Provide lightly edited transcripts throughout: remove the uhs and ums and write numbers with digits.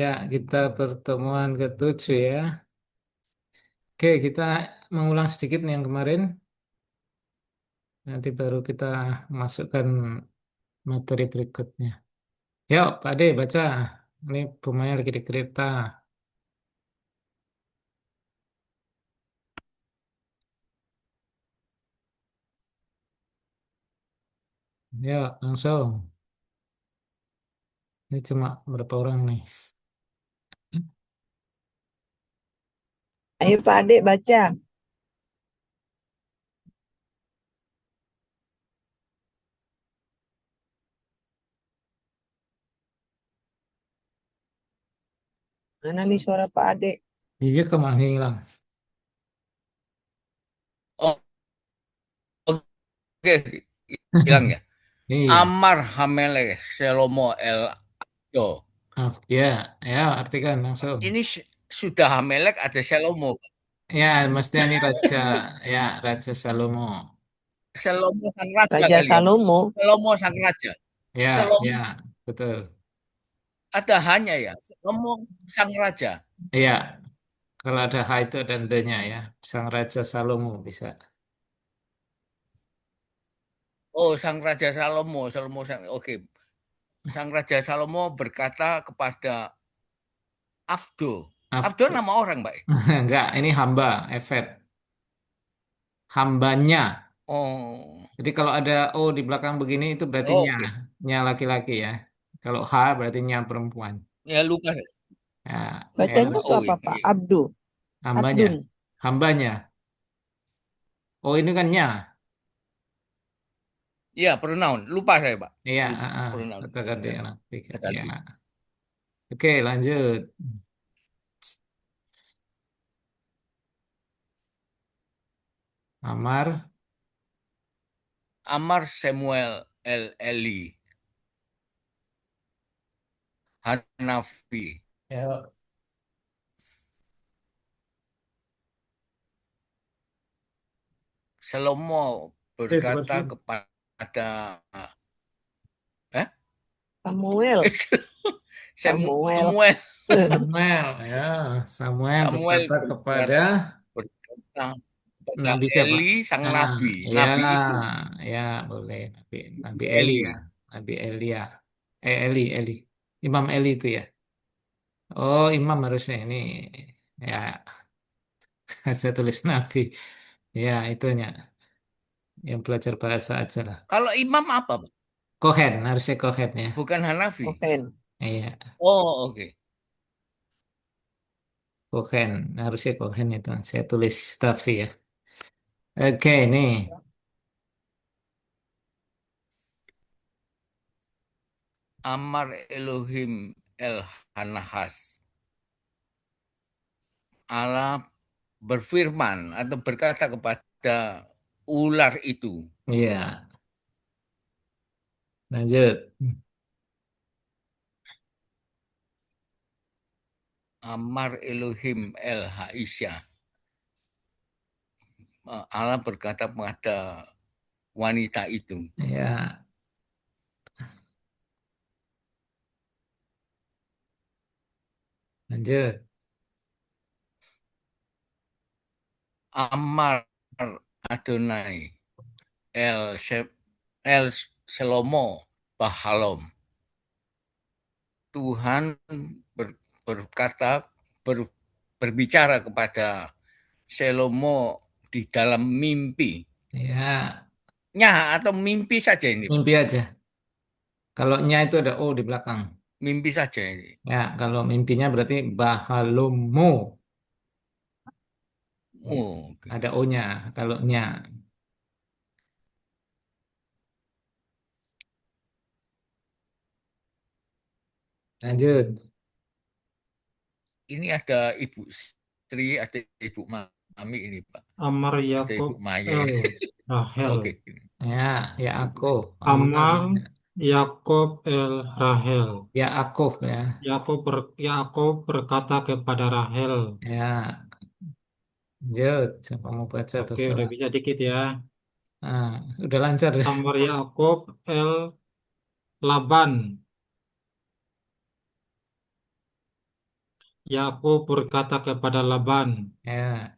Ya, kita pertemuan ketujuh ya. Oke, kita mengulang sedikit nih yang kemarin. Nanti baru kita masukkan materi berikutnya. Yuk, Pak Ade, baca. Ini Bumaya lagi di kereta. Ya, langsung. Ini cuma berapa orang nih? Ayo Pak Adik baca. Mana nih suara Pak Adik? Iya, kemana hilang? Oh, oke, hilang ya. Iya. Amar Hamelek Selomo El Abdo. Ya, ya, artikan langsung. Ini sudah Hamelek ada Selomo. Ya, mestinya ini Raja, ya, Raja Salomo. Selomo sang raja Raja kali ya. Salomo. Selomo sang raja. Ya, Selomo ya, betul. ada hanya ya. Selomo sang raja. Iya, kalau ada H itu ada nya ya. Sang Raja Salomo bisa. Oh, sang raja Salomo. Salomo sang, oke. Sang raja Salomo berkata kepada Abdo. Abdo Ab- nama orang, Mbak. Enggak, ini hamba, efet. Hambanya. Oh, Jadi kalau ada O di belakang begini itu berarti oh, nya. oke. Nya laki-laki ya. Kalau H berarti nya perempuan. Ya lupa. Ya, Bacanya L, tuh Oh, apa Pak? iya. Abdu. hambanya. Abdun. Hambanya. Oh ini kan nya. Iya, pronoun. Lupa saya, Pak. Iya, Lupa pronoun. kita ganti Ya, yang nanti. Ya. ganti. Oke, lanjut. Amar. Amar Samuel El Eli Hanafi. Ya. Salomo Bukan berkata film. kepada eh Samuel. Samuel. Samuel Samuel, ya, Samuel Samuel berkata kepada berkata kepada Nabi siapa? Eli sang Ah, nabi. ya, Nabi itu ya, boleh. Nabi Eli ya, Eli. Nabi Elia, Eli, Imam Eli itu ya. Oh, Imam harusnya ini, ya, saya tulis Nabi, ya, itunya, yang belajar bahasa aja lah. Kalau imam apa, Pak? Kohen, harusnya Kohen ya. Bukan Hanafi. Oven. Iya, Oh, oke. Kohen, harusnya Kohen itu. Saya tulis Tafi ya. Oke, ini Amar Elohim El Hanahas. Allah berfirman atau berkata kepada ular itu. iya, lanjut. Amar Elohim El Haisya. Allah berkata pada wanita itu. Ya, lanjut. Amar Adonai El Selomo Bahalom. Tuhan berkata, berbicara kepada Selomo di dalam mimpi. Ya, Atau mimpi saja ini, Pak. mimpi aja. Kalau nya itu ada O di belakang. Mimpi saja ini. Ya, kalau mimpinya berarti bahalomu. Oh, oke. Ada O-nya. Kalau nya. Lanjut. Ini ada Ibu Sri, ada Ibu Mami ini, Pak. Amar Ada Ibu Yakob Maya El ini. Rahel. Oke. Ya, ya Ibu aku. Sri. Amar. Amar Yakob El Rahel. Ya aku ya. Yakob berkata kepada Rahel. Ya, lanjut. Siapa mau baca Oke, udah terserah. bisa dikit ya. Udah lancar. Amar Yakob, El Laban. Yakub berkata kepada Laban, Ya.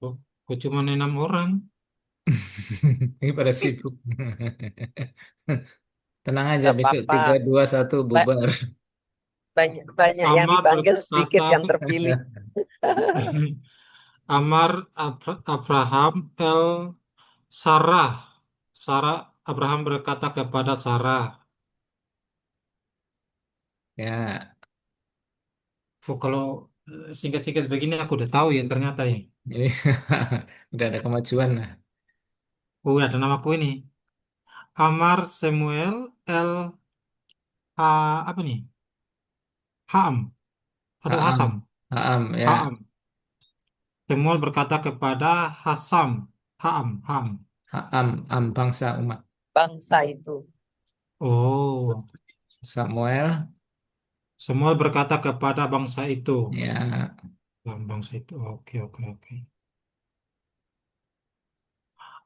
"Oh, kok cuma 6 orang?" Ini pada sibuk. Tenang aja, Gak besok apa-apa. 3, 2, 1 Ba- bubar. Banyak, banyak yang Amar dipanggil, sedikit berkata, yang terpilih. Abraham Sarah. Abraham berkata kepada Sarah. Ya, Oh, kalau singkat-singkat begini aku udah tahu ya ternyata ya. jadi udah ada kemajuan lah. Oh, ada namaku ini. Amar Samuel apa nih? Ham atau Haam, Hasam? Haam, ya, Ham. Samuel berkata kepada Hasam. Ham. Haam, Am bangsa umat. Bangsa itu. Oh, Samuel, Samuel berkata kepada bangsa itu. ya, Bangsa itu. Oke, oke, oke.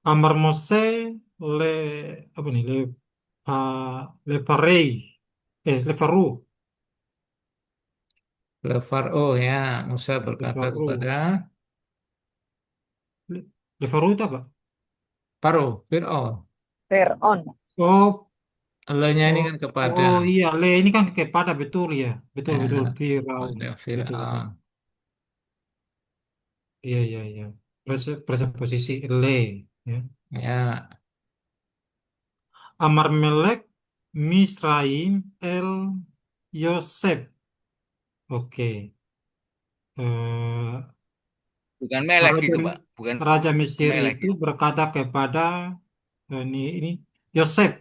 Amar Mose le apa nih? Pa, le parei. Le faru. oh ya, Musa Le berkata kepada faru. Le faru itu apa? Paro, Fir'aun. Fir'aun. Oh, Elonya ini oh, kan kepada, oh iya, le ini kan kepada betul ya. Betul, betul. ya, Firaun. kepada Betul, betul. Fir'aun. Iya, iya, iya. Preposisi le. Ya. Ya, Amar Melek Misraim el Yosef. Oke. Bukan melek Raja, itu, Pak. Bukan Raja Mesir melek itu itu. berkata kepada ini Yosef.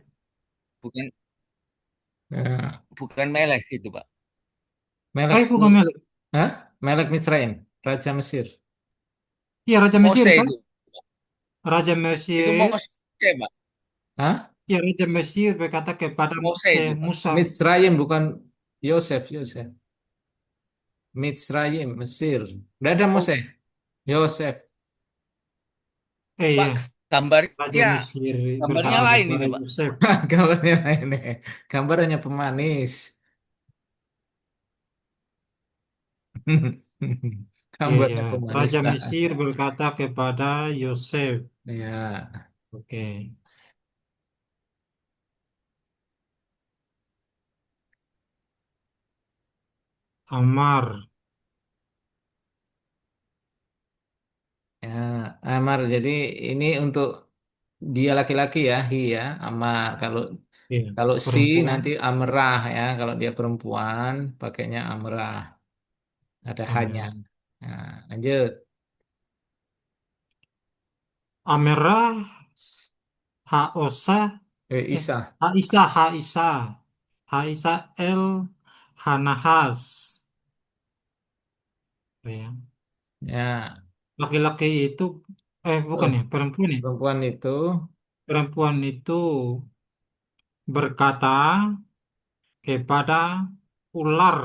Bukan ya. bukan melek itu, Pak. Melek, Bukan Melek. Hah? Melek Mitzrayim, Raja Mesir. Iya, Raja Mesir Mose kan? itu. Raja Itu Mesir. Mose, Pak. Ya, Raja Mesir berkata kepada Mose itu, Pak. Musa. Mitzrayim bukan Yosef, Yosef. Mitzrayim, Mesir. Udah ada Oh, Mose. Yosef. Pak, Iya, Raja gambarnya Mesir gambarnya berkata lain kepada ini, Pak. Yosef. Gambarnya ini. Gambarnya pemanis. Iya, iya. Gambarnya pemanis Raja lah. Mesir berkata kepada Yosef. Ya, Oke. Amar. ya, Amar. Jadi ini untuk dia laki-laki ya, hi ya, Amar. Kalau Iya. kalau si Perempuan. nanti Amrah ya. Kalau dia perempuan pakainya Amrah. Ada hanya. Amar. Nah, lanjut. Amerah. Haosa. Isa. Haisa el Hanahas. Ya. Ya, Laki-laki itu, bukan oh, ya, perempuan ya. perempuan itu Perempuan itu berkata kepada ular.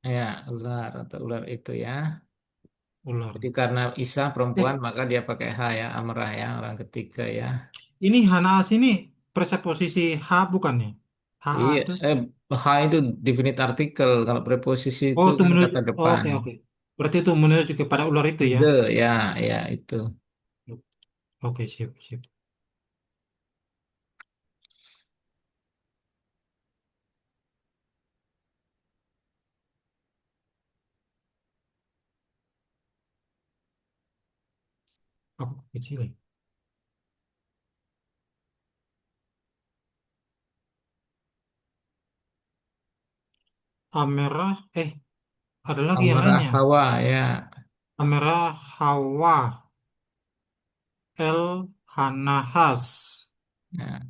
ya ular atau ular itu ya. Ular. Jadi karena Isa perempuan Eh, maka dia pakai H ya, Amrah ya, orang ketiga ya. ini Hanas ini preposisi H bukan ya? Ha Iya, itu. H itu definite artikel. Kalau preposisi Oh, itu itu kan menurut. kata Oh, depan. oke, oke. Berarti itu menuju kepada ular itu ya. The ya, ya itu. Oke, sip, sip. Aku kecil ya. Amerah, ada lagi yang Amrah lainnya. Hawa ya. Amerah Hawa El Hanahas. Ya,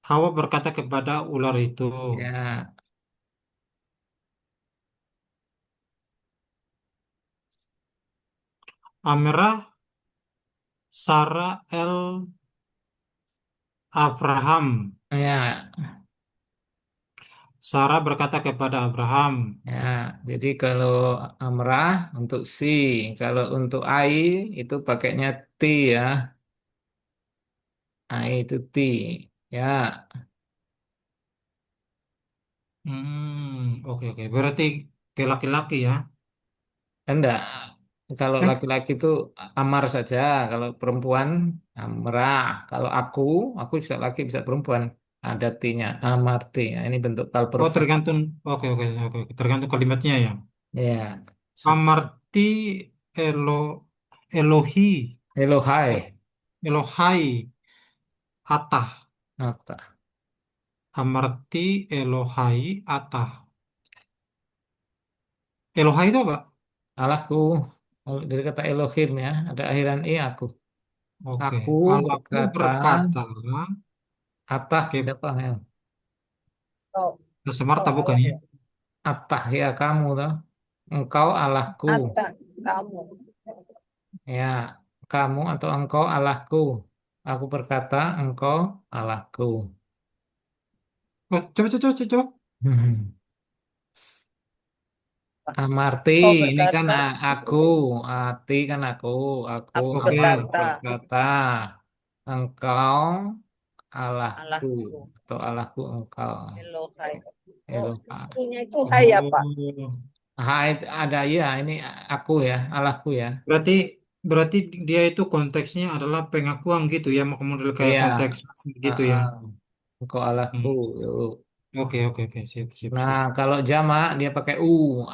Hawa berkata kepada ular itu. ya, Amerah Sarah El Abraham. ya, Sarah berkata kepada Abraham. ya. Jadi kalau Amrah untuk si, kalau untuk I itu pakainya T ya. I itu T. Ya, Hmm, Oke, oke. Berarti ke laki-laki ya. Enggak. Kalau Eh, laki-laki itu Amar saja. Kalau perempuan Amrah. Kalau aku bisa laki bisa perempuan. Ada T-nya. Amarti. Nah, ini bentuk kal oh, perfect. tergantung. Oke, oke, oke. Tergantung kalimatnya ya. Ya. Se- Amarti elo Elohi Hello, El- hai. Elohai atah. Nata. Amarti Elohai atah. Elohai itu apa? Allahku. Kalau dari kata Elohim ya. Ada akhiran I aku. Oke. Aku Allahku berkata. berkata Atah ke siapa ya? Oh, oh Samarta bukan Allah ya? ya. Atah ya kamu toh. Engkau Allahku. Ata, kamu. Ya, kamu atau engkau Allahku. Aku berkata, engkau Allahku. Oh, coba, coba, coba, coba. Hmm. Amarti, Kau ini kan berkata, aku. Ati kan aku aku Oke. Amar berkata, berkata, engkau Allahku. Allahku, Atau Allahku engkau. Elohai. Oh, Eloka. itunya itu hai apa? Oh, Hai, ada ya, ini aku ya, Allahku ya. berarti berarti dia itu konteksnya adalah pengakuan gitu ya, model kayak Iya, konteks gitu ya. engkau Allahku. Hmm. Yuk. Oke, oke, oke, sip, sip, Nah, sip. kalau jamak dia pakai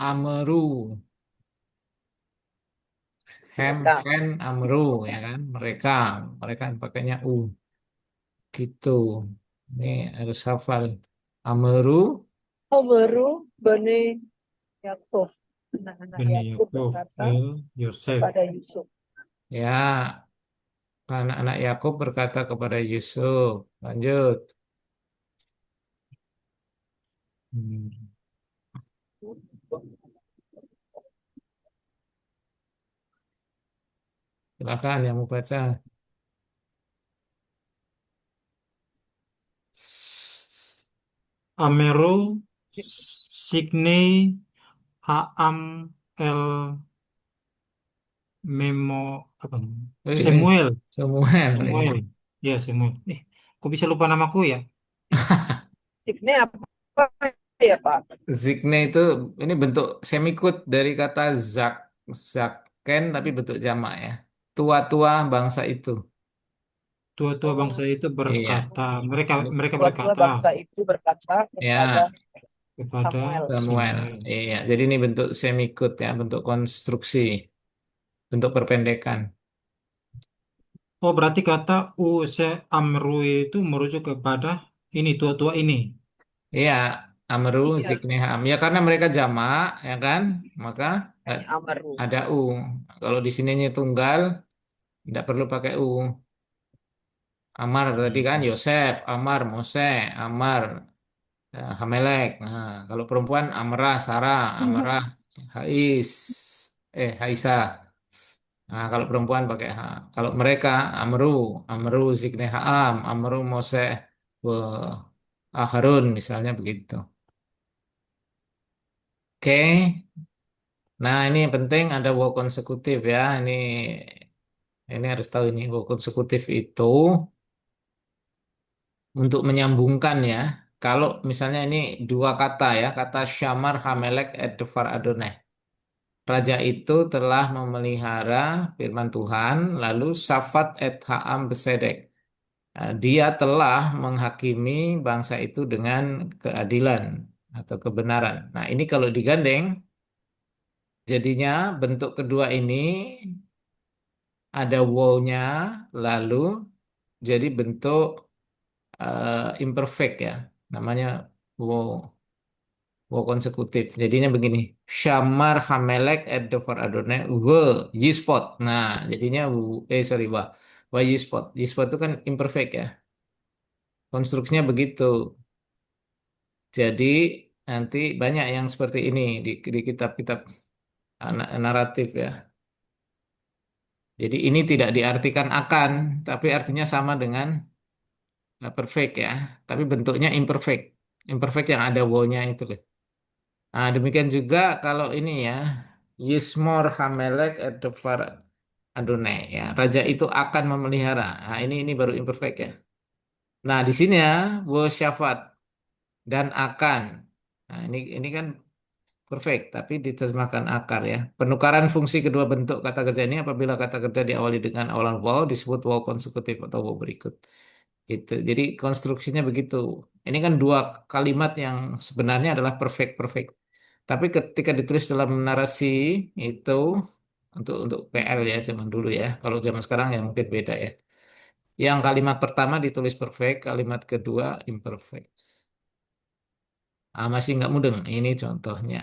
ameru. Hem, Mereka. hen, amru, ya kan? Mereka pakainya gitu. Ini harus hafal. Amru, Omeru, Bani Yakub. Anak-anak Bani Yakub Yakub, berkata El, Yosef. kepada Yusuf. ya, anak-anak Yakub berkata kepada Yusuf. Lanjut, Hmm. silakan yang mau baca. Ameru, Signe, Haam, El, Memo, apa? Wih, Samuel, semua Samuel. ini. Ya, Samuel. Kok bisa lupa namaku ya? Sikne apa ya Pak? Zikne itu ini bentuk semikut dari kata zak, zaken tapi bentuk jamak ya. Tua-tua bangsa itu. Tua-tua bangsa Oh, itu Iya. berkata, mereka mereka tua-tua berkata bangsa itu berkata kepada Ya, kepada Samuel. Samuel. Samuel. Iya, jadi ini bentuk semikut ya, bentuk konstruksi, bentuk perpendekan. Oh, berarti kata Use Amru itu merujuk kepada ini tua-tua ini. Iya, amru Iya, zikniham. Ya karena mereka jamak, ya kan? Maka nggak hanya Amaru. ada u. Kalau di sininya tunggal, tidak perlu pakai u. Amar tadi kan Hmm. Yosef, Amar Mose, Amar Hamelek. Nah, kalau perempuan Amrah Sarah, Amrah Hais, Haisah. Nah, kalau perempuan pakai H. Kalau mereka Amru, Amru Zikne Haam, Amru Mose Harun misalnya begitu. Oke. Nah, ini yang penting ada wow konsekutif ya. Ini harus tahu ini wow konsekutif itu untuk menyambungkan ya. Kalau misalnya ini dua kata ya, kata Syamar Hamelek Edfar Adonai. Raja itu telah memelihara firman Tuhan, lalu Safat et Ha'am Besedek. Dia telah menghakimi bangsa itu dengan keadilan atau kebenaran. Nah, ini kalau digandeng, jadinya bentuk kedua ini ada wow-nya, lalu jadi bentuk imperfect ya, namanya wow, wow konsekutif. Jadinya begini, Syamar Hamelek Eddover Adonai Yispot. Nah, jadinya sorry, Yispot. Yispot itu kan imperfect ya. Konstruksinya begitu. Jadi nanti banyak yang seperti ini di kitab-kitab naratif ya. Jadi ini tidak diartikan akan, tapi artinya sama dengan perfect ya. Tapi bentuknya imperfect. Imperfect yang ada wow-nya itu loh. Nah, demikian juga kalau ini ya. Yismor Hamelek Edofar Adonai ya. Raja itu akan memelihara. Nah, ini baru imperfect ya. Nah, di sini ya, wo syafat dan akan. Nah, ini kan perfect, tapi diterjemahkan akar ya. Penukaran fungsi kedua bentuk kata kerja ini apabila kata kerja diawali dengan awalan wow disebut wow konsekutif atau wow berikut. Itu. Jadi konstruksinya begitu. Ini kan dua kalimat yang sebenarnya adalah perfect. Tapi ketika ditulis dalam narasi itu untuk PL ya zaman dulu ya. Kalau zaman sekarang ya mungkin beda ya. Yang kalimat pertama ditulis perfect, kalimat kedua imperfect. Ah, masih nggak mudeng. Ini contohnya.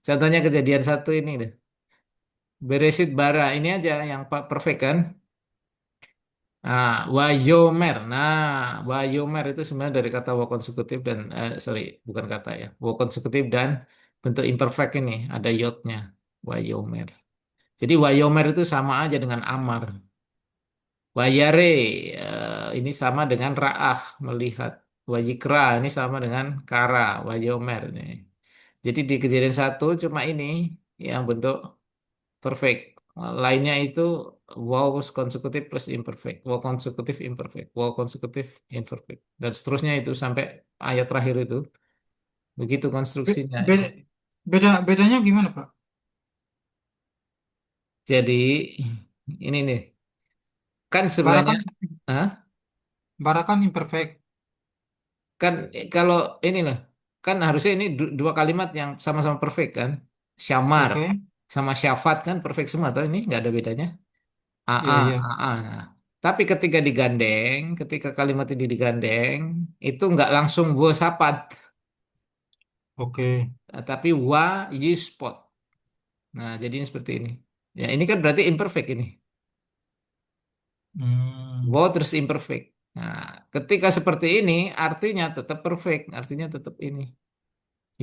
Contohnya kejadian satu ini deh. Beresit bara ini aja yang perfect kan? Nah, wayomer. Nah, wayomer itu sebenarnya dari kata wa konsekutif dan sorry, bukan kata ya. Wa konsekutif dan bentuk imperfect ini ada yotnya. Wayomer. Jadi wayomer itu sama aja dengan amar. Wayare ini sama dengan ra'ah melihat. Wajikra ini sama dengan kara, wayomer nih. Jadi di kejadian satu cuma ini yang bentuk perfect. Lainnya itu wow konsekutif plus imperfect, wow konsekutif imperfect, wow konsekutif imperfect, dan seterusnya itu sampai ayat terakhir itu. Begitu Be- konstruksinya. be- bedanya gimana, Pak? Jadi ini nih kan Bara sebenarnya, kan Hah? bara kan imperfect. Kan kalau ini lah kan harusnya ini dua kalimat yang sama-sama perfect kan. Syamar Oke. sama syafat kan perfect semua atau ini nggak ada bedanya. Iya, AA, iya. AA. Nah, tapi ketika digandeng, ketika kalimat ini digandeng, itu nggak langsung gue sapat, Oke. tapi wa yi spot. Nah, jadinya seperti ini. Ya, ini kan berarti imperfect ini. Hmm. Wow terus imperfect. Nah, ketika seperti ini, artinya tetap perfect, artinya tetap ini.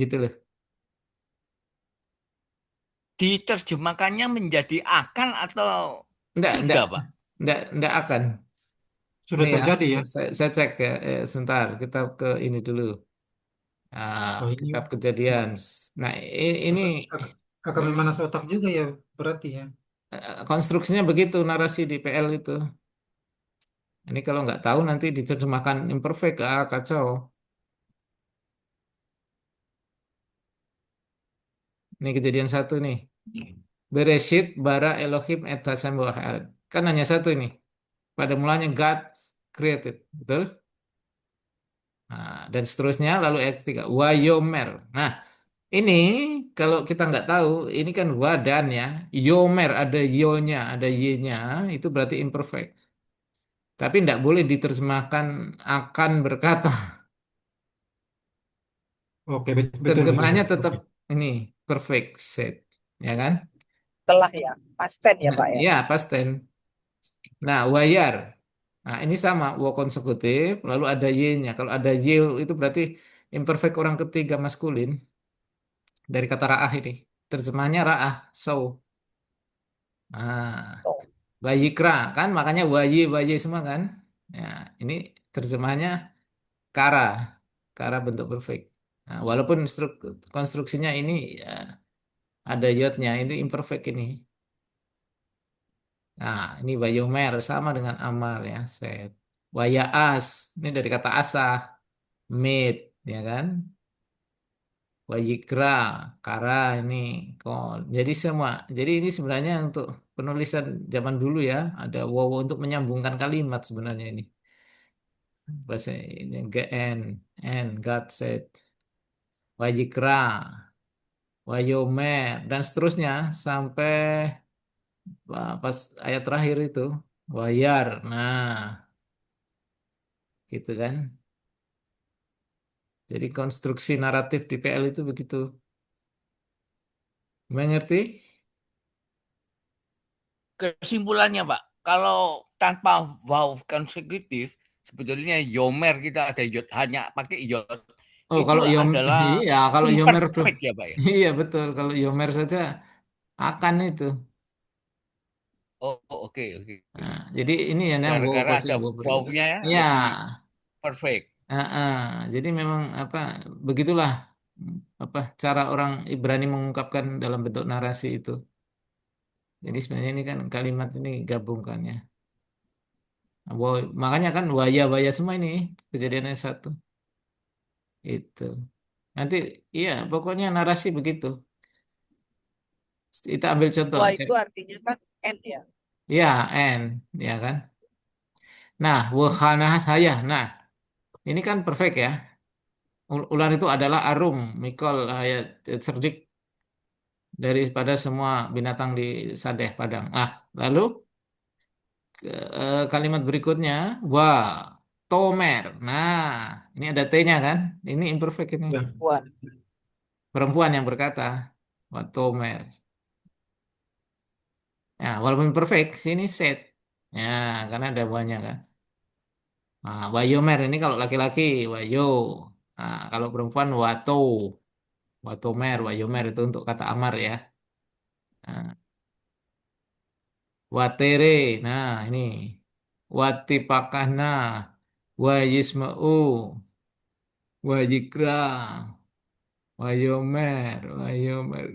Gitu loh. Diterjemahkannya menjadi akan atau Enggak, sudah, Pak? enggak akan. Sudah Nih ya, terjadi ya. saya cek ya, sebentar, kita ke ini dulu. Nah, Wah, ini kitab kejadian. Nah, ini agak, agak, agak memang memanas otak juga ya berarti ya. konstruksinya begitu narasi di PL itu. Ini kalau nggak tahu nanti diterjemahkan imperfect, kacau. Ini kejadian satu nih. Bereshit bara Elohim et hasem wa ha'ad. Kan hanya satu ini. Pada mulanya God created, betul? Nah, dan seterusnya lalu ayat ketiga Wayomer. Nah, ini kalau kita nggak tahu, ini kan wa dan ya. Yomer ada yo-nya, ada y-nya, itu berarti imperfect. Tapi tidak boleh diterjemahkan akan berkata. Oke, betul betul Terjemahannya Pak. tetap Oke. ini perfect set, ya kan? Telah ya, past tense ya Nah, Pak ya. ya past tense. Nah, wayar. Nah, ini sama, wa konsekutif, lalu ada y-nya. Kalau ada y itu berarti imperfect orang ketiga maskulin dari kata ra'ah ini. Terjemahnya ra'ah, so. Nah, Oh, bayikra kan makanya wayi semua kan. Ya, ini terjemahnya kara. Kara bentuk perfect. Nah, walaupun konstruksinya ini ya, ada yodnya, ini imperfect ini. Nah, ini Bayomer sama dengan Amar ya, set. Wayaas, ini dari kata asah, mid, ya kan? Wajikra, kara ini kon. Jadi ini sebenarnya untuk penulisan zaman dulu ya, ada waw untuk menyambungkan kalimat sebenarnya ini. Bahasa ini GN, God said, Wajikra, Wayomer, dan seterusnya sampai pas ayat terakhir itu, Wayar. Nah, gitu kan. Jadi konstruksi naratif di PL itu begitu. Mengerti? Kesimpulannya, Pak, kalau tanpa wow konsekutif, sebetulnya yomer kita ada yod, hanya pakai yod, Oh, itu kalau adalah iya, kalau Yomer tuh, imperfect ya, Pak ya? iya betul. Kalau Yomer saja akan itu. Oh, oke, oke. Nah, jadi ini yang bawa Gara-gara pasti ada bawa berikut. wow-nya ya, Iya, jadi perfect. jadi memang apa begitulah apa cara orang Ibrani mengungkapkan dalam bentuk narasi itu. Jadi sebenarnya ini kan kalimat ini gabungkan ya. Makanya kan waya-waya semua ini kejadiannya satu. Itu. Nanti, iya, pokoknya narasi begitu. Kita ambil contoh, Wah cek. itu artinya kan N ya. Ya, N, ya kan? Nah, wahana saya. Nah, ini kan perfect ya. Ular itu adalah arum, mikol, ya, cerdik daripada semua binatang di Sadeh Padang. Ah, lalu kalimat berikutnya, wah, tomer. Nah, ini ada T-nya kan? Ini imperfect ini. Ya, Wah, Perempuan yang berkata, wah, tomer. Ya, walaupun perfect, sini set. Ya, karena ada buahnya kan. Nah, wayomer ini kalau laki-laki, wayo. Nah, kalau perempuan, wato. Watomer, wayomer itu untuk kata amar ya. Nah, watere. Nah, ini. Watipakana. Wayisma'u. Wajikra. Wayomer. Wayomer.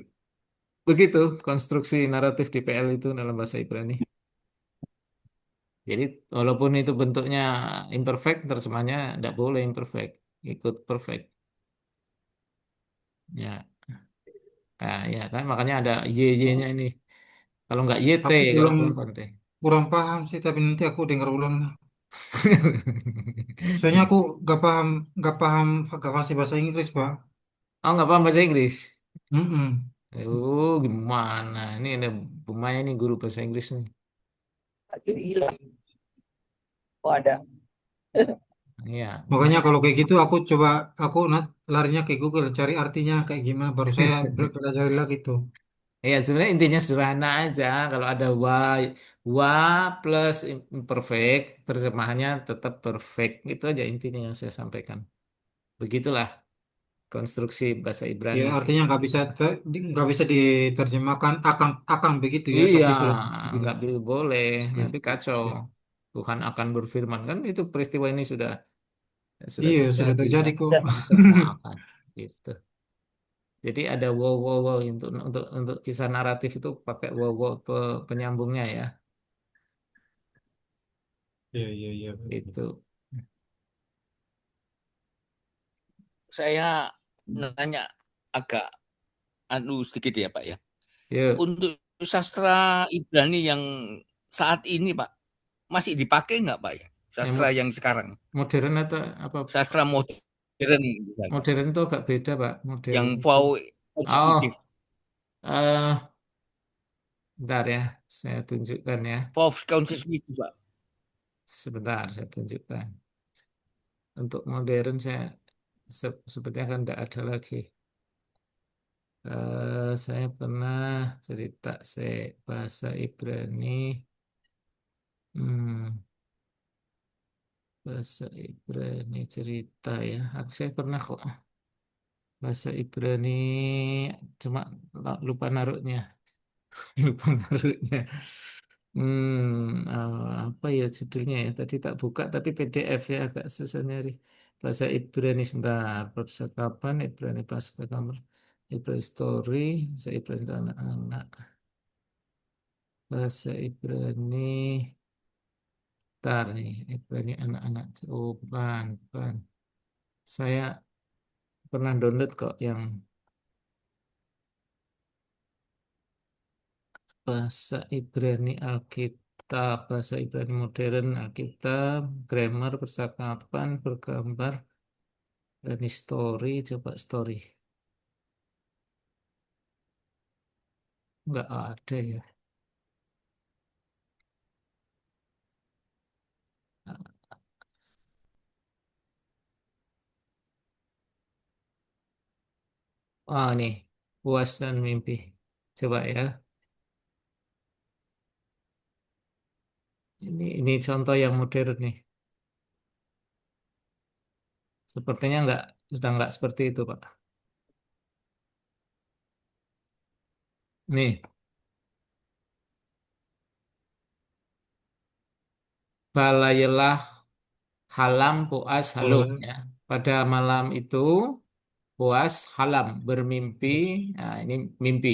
Begitu konstruksi naratif di PL itu dalam bahasa Ibrani. Jadi walaupun itu bentuknya imperfect, terjemahnya tidak boleh imperfect, ikut perfect. Ya, nah, ya kan makanya ada y-nya ini. Kalau nggak YT, aku kalau belum perempuan teh. kurang paham sih, tapi nanti aku dengar ulang lah. Soalnya aku gak paham gak fasih bahasa Inggris, Pak. Oh, nggak paham bahasa Inggris. Mm-mm. Oh, gimana? Ini ada pemain ini guru bahasa Inggris nih. aduh hilang. Oh ada. Iya, Makanya pemain. kalau kayak gitu aku larinya ke Google cari artinya kayak gimana baru saya belajar lagi tuh. Ya, sebenarnya intinya sederhana aja. Kalau ada wa plus imperfect, terjemahannya tetap perfect. Itu aja intinya yang saya sampaikan. Begitulah konstruksi bahasa Ya Ibrani. artinya nggak bisa diterjemahkan akan begitu ya, Iya, tapi sudah begini. nggak boleh. Siap, Nanti kacau. siap. Tuhan akan berfirman kan itu peristiwa ini sudah Iya sudah terjadi terjadi kan. kok. Dan Masa mau akan gitu. Jadi ada wow untuk kisah naratif itu pakai penyambungnya ya. Iya iya iya. Itu. Saya nanya agak sedikit ya Pak ya. Yuk, Untuk sastra Ibrani yang saat ini Pak, masih dipakai nggak Pak ya? yang Sastra yang sekarang, modern atau apa? sastra modern misalnya, Modern itu agak beda, Pak. yang Modern itu. vowel Oh, konsekutif, eh bentar ya, saya tunjukkan ya. vowel konsekutif Pak. Sebentar, saya tunjukkan. Untuk modern saya sepertinya kan tidak ada lagi. Saya pernah cerita bahasa Ibrani. Hmm, bahasa Ibrani cerita ya. Saya pernah kok bahasa Ibrani, cuma lupa naruhnya. Lupa naruhnya. Apa ya judulnya ya? Tadi tak buka tapi PDF ya agak susah nyari. Bahasa Ibrani sebentar. Percakapan Ibrani Pasca Kamar. Ibrani Story. Bahasa Ibrani untuk anak-anak. Bahasa Ibrani. Bentar nih. Ibrani anak-anak. Oh, bukan. Saya pernah download kok yang bahasa Ibrani Alkitab, bahasa Ibrani modern Alkitab, grammar, percakapan, bergambar, Ibrani story, coba story. Nggak ada ya. Oh, nih, puas dan mimpi. Coba ya. Ini contoh yang modern nih. Sepertinya sudah nggak seperti itu, Pak. Nih, balayelah halam puas halum Boleh. ya. Pada malam itu puas halam bermimpi. Yes. Nah, ini mimpi.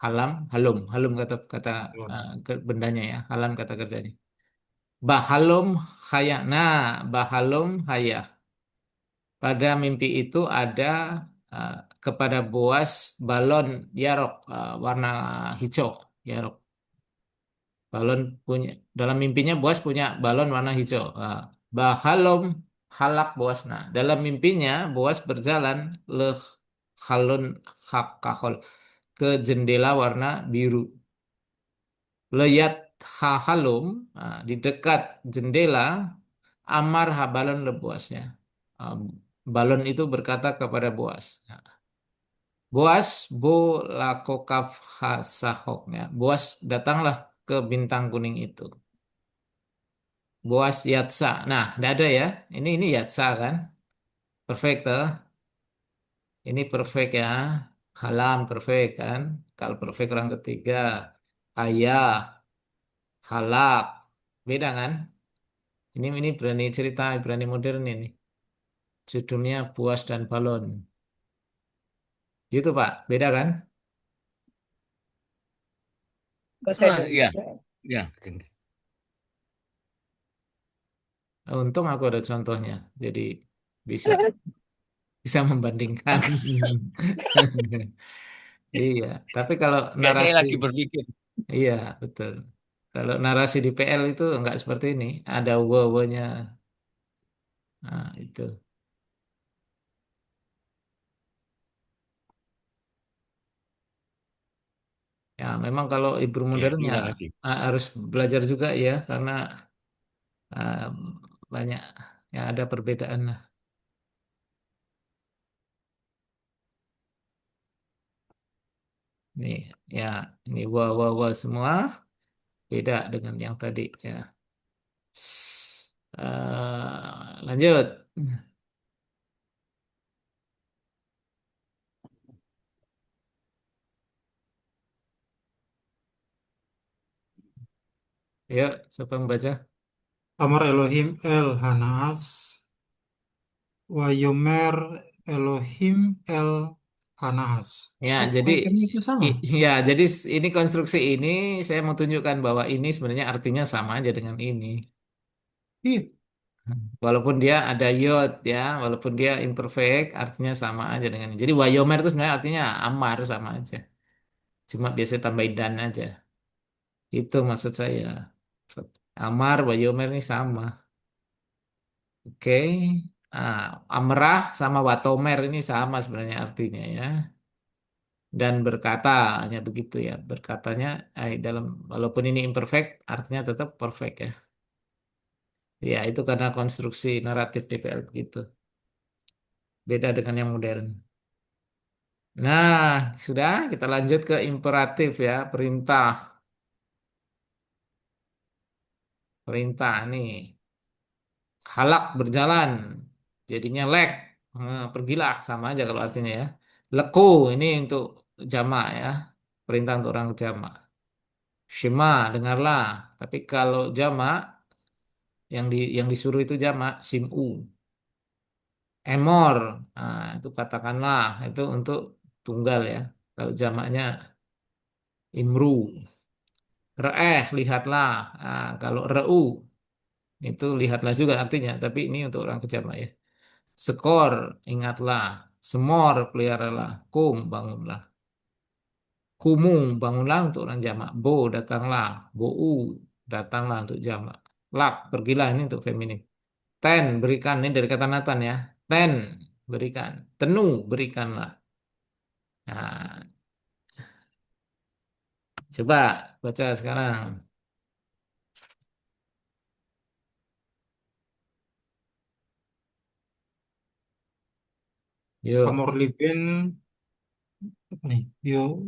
Halam, halum, halum kata kata Belum. bendanya ya, halam kata kerjanya. Bahalum haya. Nah, bahalum haya. pada mimpi itu ada uh, kepada Boas balon Yarok warna hijau. Yarok. Balon punya dalam mimpinya Boas punya balon warna hijau. Bahalom halak Boas. Nah, dalam mimpinya Boas berjalan leh halun hakahol ke jendela warna biru. Leyat hahalum di dekat jendela Amar balon le Boasnya. Ah, balon itu berkata kepada Boas. Nah, Boas bo lakokaf hasahoknya. Boas datanglah ke bintang kuning itu. Boas Yatsa. Nah, tidak ada ya. Ini Yatsa kan? Perfect toh. Ini perfect ya. Halam perfect kan? Kalau perfect orang ketiga. Ayah, halak. Beda kan? Ini berani cerita, berani modern ini. Judulnya Boas dan Balon. Gitu Pak. Beda kan? Bahasa Ah, ya, Indonesia. ya. Tinggi. Untung aku ada contohnya. Jadi bisa bisa membandingkan. Iya, tapi kalau Ya, saya narasi, lagi berpikir. iya betul. Kalau narasi di PL itu enggak seperti ini. Ada wow-nya. Nah, itu. Ya, memang kalau ibu Ya, modern ya terima kasih. harus belajar juga ya, karena ah, banyak ya ada perbedaan lah. Nih, ya, ini wow semua beda dengan yang tadi ya. Lanjut. Yuk, siapa yang baca? Amar Elohim El Hanas Wayomer Elohim El Hanas. Ya, Oh, kok jadi itemnya itu sama? ya, jadi ini konstruksi ini saya mau tunjukkan bahwa ini sebenarnya artinya sama aja dengan ini. Iya. Walaupun dia ada yod ya, walaupun dia imperfect, artinya sama aja dengan ini. Jadi wayomer itu sebenarnya artinya amar sama aja. Cuma biasa tambahin dan aja. Itu maksud saya. Amar, wayomer ini sama. Oke. Amrah sama watomer ini sama sebenarnya artinya ya. Dan berkata hanya begitu ya, berkatanya dalam walaupun ini imperfect artinya tetap perfect ya. Ya itu karena konstruksi naratif DPL begitu, beda dengan yang modern. Nah, sudah kita lanjut ke imperatif ya, perintah. Perintah nih, halak berjalan jadinya lek. Pergilah sama aja kalau artinya ya. Leku ini untuk jamak ya, perintah untuk orang jamak. Shema dengarlah, tapi kalau jamak yang disuruh itu jamak simu. Emor, nah, itu katakanlah itu untuk tunggal ya. Kalau jamaknya imru. Lihatlah. Nah, kalau itu lihatlah juga artinya, tapi ini untuk orang kejamak ya. Skor, ingatlah. Semor, peliharalah. Bangunlah. Kumu, bangunlah untuk orang jamak. Datanglah. Datanglah untuk jamak. Lak, pergilah ini untuk feminim. Ten, berikan. Ini dari kata Nathan ya. Ten, berikan. Tenu, berikanlah. Nah, coba baca sekarang. Yuk. Amor Liben apa nih? Yo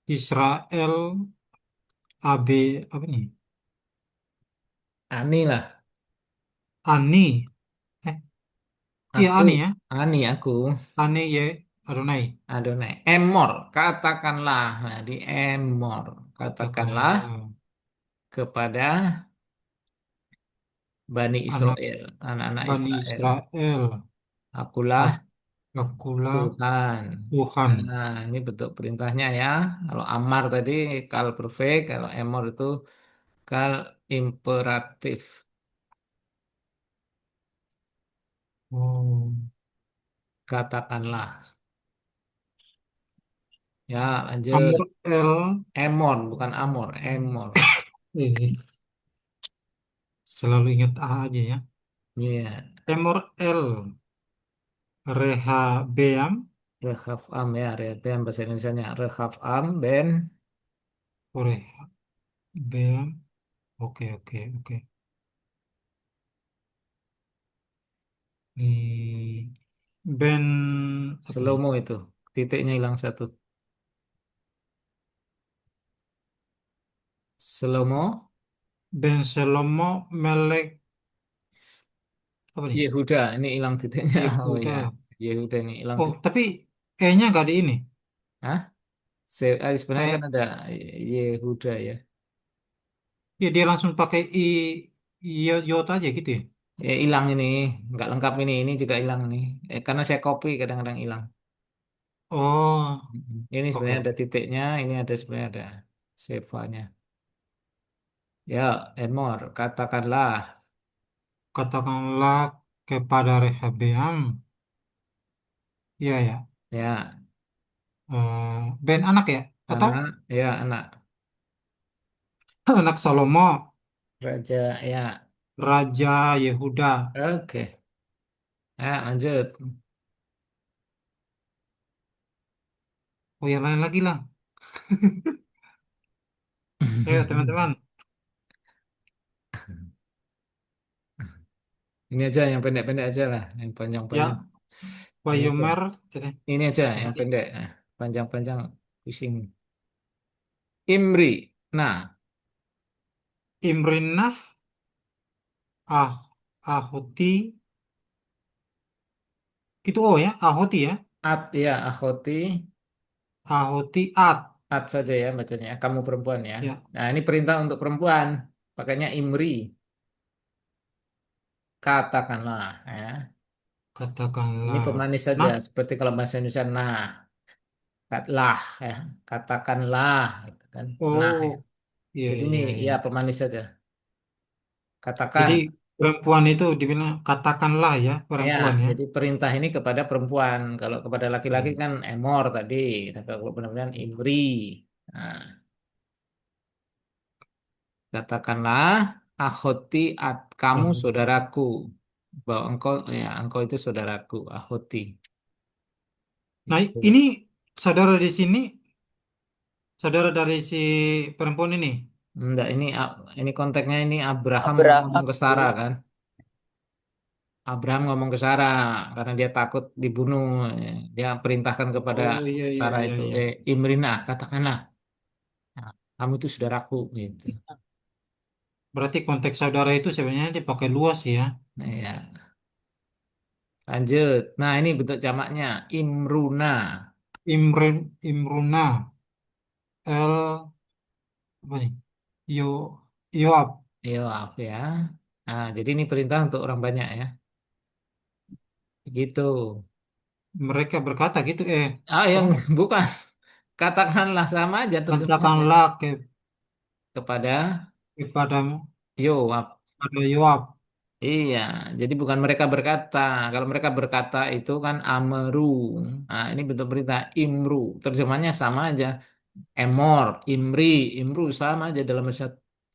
Israel AB apa nih? Ani lah. Ani. Eh, iya Aku. Ani ya. Aku. Ani ye Adonai. Adonai. Emor. Katakanlah. Nah, di emor. Katakanlah Katakanlah kepada Bani anak Israel. Anak-anak Bani Israel. Israel. Akulah Akulah Tuhan. Tuhan. Nah, ini bentuk perintahnya ya. Kalau Amar tadi kal perfect, kalau Emor itu kal imperatif. Oh, Katakanlah. Ya, lanjut. Amor L. Emon, bukan Amor. Emor. Eh, selalu ingat A aja ya. Iya. Emor L. Rehabeam. Rehaf am ya. Rehabeam bahasa Indonesianya. Rehaf am. Ben. Rehabeam. Oke, oke, oke. Ben apa nih? Slow-mo itu. Titiknya hilang satu. Slow-mo. Ben Salomo Melek apa nih? Yehuda. Ini hilang titiknya. Oh ya. Yehuda. Yehuda ini hilang Oh, titik. tapi E-nya nggak di ini. Hah? Sebenarnya kan Kayak ada Yehuda ya. ya dia langsung pakai Yot aja gitu ya. Hilang ini. Nggak lengkap ini. Ini juga hilang ini. Karena saya copy kadang-kadang hilang. Oh, Ini oke, sebenarnya ada oke. titiknya, ini ada sebenarnya ada sevanya. Ya, Emor, katakanlah. Katakanlah kepada Rehabeam. Ya, ya. Ya, Ben anak ya? Atau anak, ya anak anak Salomo, raja, ya. Raja Yehuda. Oke, ya lanjut. Oh, yang lain lagi lah. Ayo, teman-teman. Ini aja yang pendek-pendek aja lah, yang panjang-panjang. Ya, Ini aja, Bayomer. ini aja yang Apalagi? pendek. Nah, panjang-panjang pusing. Imri. Nah, Imrinah, Ah, Ahuti. Itu O ya, Ahuti ya. at ya akhoti, Ahuti At. at saja ya bacanya. Kamu perempuan ya. Ya, Nah, ini perintah untuk perempuan. Pakainya Imri. Katakanlah ya. Ini katakanlah. pemanis saja, Nah, seperti kalau bahasa Indonesia nah, lah ya, katakanlah, gitu kan. Nah, ya. oh, iya, Jadi ini iya, ya iya. pemanis saja. Katakan, Jadi perempuan itu dibilang katakanlah ya ya. perempuan ya. Jadi perintah ini kepada perempuan. Kalau kepada laki-laki Hmm. kan emor tadi, tapi kalau benar-benar imri. Nah, katakanlah, akhoti kamu Oh. saudaraku. Bahwa engkau ya engkau itu saudaraku, akhoti. Nah, Itu. ini saudara di sini, saudara dari si perempuan ini. Enggak, ini konteksnya ini Abraham ngomong Abraham ke itu Sarah kan. Abraham ngomong ke Sarah karena dia takut dibunuh. Dia perintahkan kepada Oh iya iya Sarah iya itu, iya. Imrinah, katakanlah, "Nah, kamu itu saudaraku," gitu. Berarti konteks saudara itu sebenarnya dipakai luas ya. Nah, ya, lanjut. Nah, ini bentuk jamaknya Imruna. Imruna L apa nih? Yo Yoab. Yo, apa ya? Nah, jadi ini perintah untuk orang banyak ya. Gitu. Mereka berkata gitu. Ah, yang Oh, bukan. Katakanlah sama aja terjemahannya katakanlah kepada kepada Yoab. pada Yoab. Iya, jadi bukan mereka berkata. Kalau mereka berkata itu kan ameru. Nah, ini bentuk perintah imru. Terjemahnya sama aja. Emor, imri, imru sama aja dalam bahasa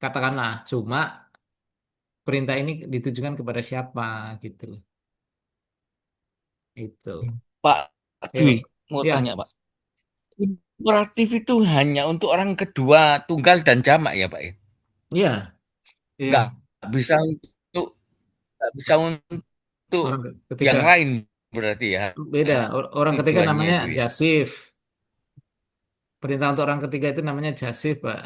katakanlah. Cuma perintah ini ditujukan kepada siapa gitu loh. Itu. Pak Dwi, Yuk. mau tanya Ya, Pak. Imperatif itu hanya untuk orang kedua, tunggal dan jamak ya Pak ya? iya, Nggak Iya. bisa untuk nggak bisa untuk orang yang ketiga. lain berarti ya Beda. Orang ketiga tujuannya namanya itu ya. jasif. Perintah untuk orang ketiga itu namanya jasif, Pak.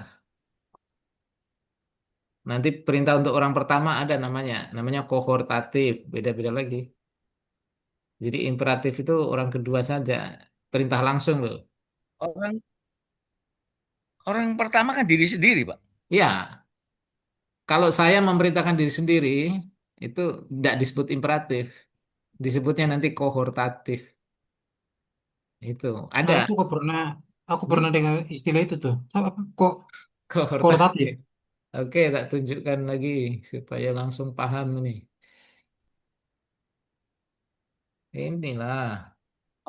Nanti perintah untuk orang pertama ada namanya kohortatif, beda-beda lagi. Jadi imperatif itu orang kedua saja, perintah langsung loh. Orang orang pertama kan diri sendiri Pak. Ya, kalau saya memerintahkan diri sendiri itu tidak disebut imperatif, disebutnya nanti kohortatif. Itu Nah ada itu aku hmm? pernah dengar istilah itu tuh. Apa kok kortatif? Kohortatif. Oke, tak tunjukkan lagi supaya langsung paham ini. inilah.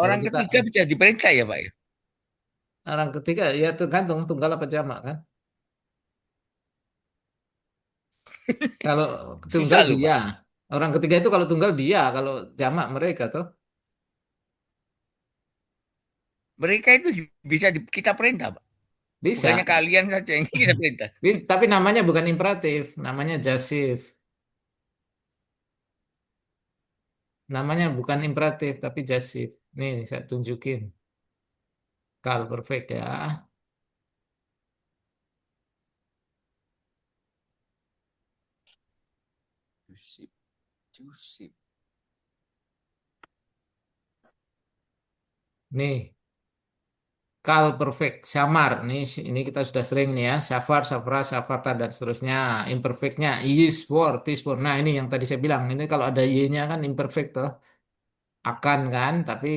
Kalau Orang kita ketiga bisa diperintah ya, Pak ya? orang ketiga ya tergantung tunggal apa jamak kan. Kalau tunggal Susah loh, dia, Pak. orang ketiga itu kalau tunggal dia, kalau jamak mereka tuh Mereka itu bisa kita perintah, Pak. bisa. Bukannya kalian saja yang kita perintah. Tapi namanya bukan imperatif, namanya jasif. Namanya bukan imperatif tapi jasif. Nih saya tunjukin. Kal perfect ya. Jusip, Jusip. Nih, kal perfect, samar. Ini kita sudah sering nih ya. Safar, safra, safarta dan seterusnya. Imperfectnya is, were, is, were. Nah, ini yang tadi saya bilang. Ini kalau ada y-nya kan imperfect tuh. Akan kan, tapi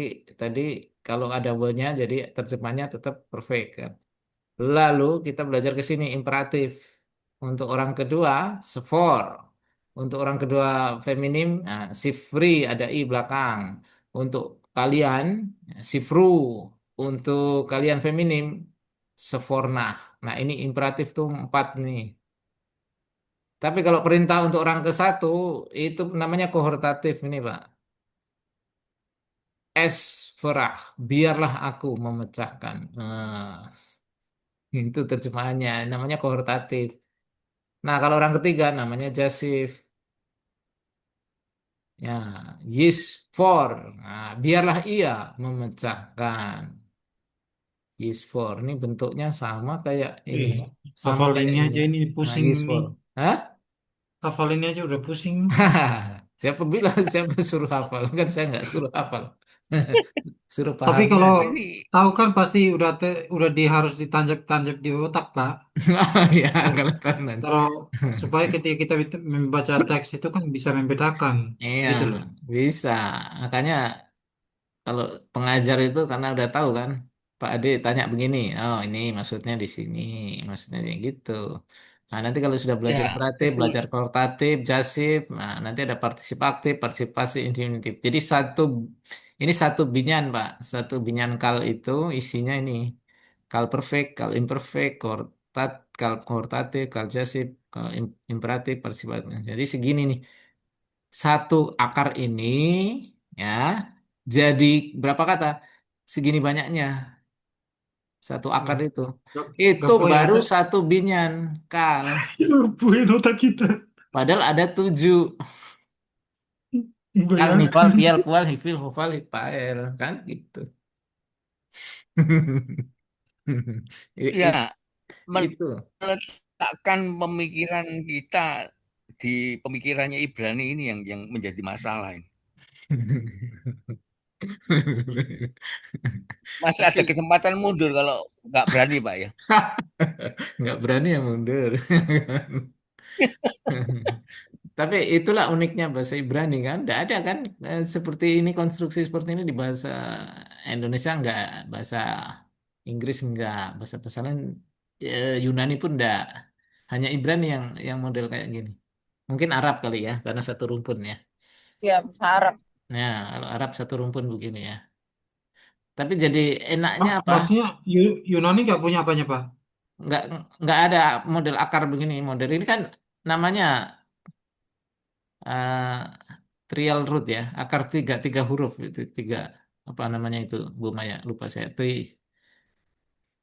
tadi kalau ada were-nya jadi terjemahnya tetap perfect kan. Lalu kita belajar ke sini imperatif. Untuk orang kedua, sefor. Untuk orang kedua feminim, nah, sifri ada i belakang. Untuk kalian, sifru. Untuk kalian feminim, sefornah. Nah ini imperatif tuh empat nih. Tapi kalau perintah untuk orang ke satu, itu namanya kohortatif ini Pak. Esferah, biarlah aku memecahkan. Nah, itu terjemahannya, namanya kohortatif. Nah, kalau orang ketiga namanya Jasif. Ya, yes for. Nah, biarlah ia memecahkan. Yes for. Ini bentuknya sama kayak ini. Eh, Sama hafal kayak ini ini aja ya. ini Nah, pusing yes ini. for. Hah? Hafal ini aja udah pusing. Siapa bilang siapa suruh hafal? Kan saya nggak suruh hafal. Suruh Tapi pahami kalau aja. Ini tahu kan pasti udah harus ditanjak-tanjak di otak, Pak. Oh ya, Kalau kalau kanan. kalau supaya ketika kita membaca teks itu kan bisa membedakan Iya, gitu loh. bisa. Makanya kalau pengajar itu karena udah tahu kan, Pak Ade tanya begini, oh ini maksudnya di sini, maksudnya kayak gitu. Nah nanti kalau sudah belajar ya imperatif, kesul. belajar koortatif, jasif, nah nanti ada partisip aktif, partisipasi infinitif. Jadi ini satu binyan Pak, satu binyan kal itu isinya ini, kal perfect, kal imperfect, kal koortatif, kal jasif, kal imperatif, partisipatif. Jadi segini nih satu akar ini ya jadi berapa kata? Segini banyaknya satu akar Nggak, itu. nggak, Itu nggak punya baru otak. satu binyan kal. Nggak punya otak kita. Padahal ada tujuh. Kal, nifal, Bayangkan. pial, pual, hifil, hufal, hifael. Kan gitu. I- Ya, i- Itu. meletakkan pemikiran kita di pemikirannya Ibrani ini yang menjadi masalah ini. Masih ada Tapi kesempatan mundur kalau nggak berani, Pak ya. nggak berani ya mundur. Tapi itulah uniknya bahasa Ibrani kan. Tidak ada kan seperti ini konstruksi seperti ini di bahasa Indonesia enggak, bahasa Inggris enggak, bahasa lain Yunani pun enggak. Hanya Ibrani yang model kayak gini. Mungkin Arab kali ya, karena satu rumpun ya. Ya, bahasa Arab. Nah, kalau Arab satu rumpun begini ya. Tapi jadi enaknya apa? Maksudnya Yunani nggak punya apanya, Pak? Enggak enggak ada model akar begini. Model ini kan namanya eh, trial root ya, akar tiga huruf itu tiga apa namanya itu Bu Maya lupa saya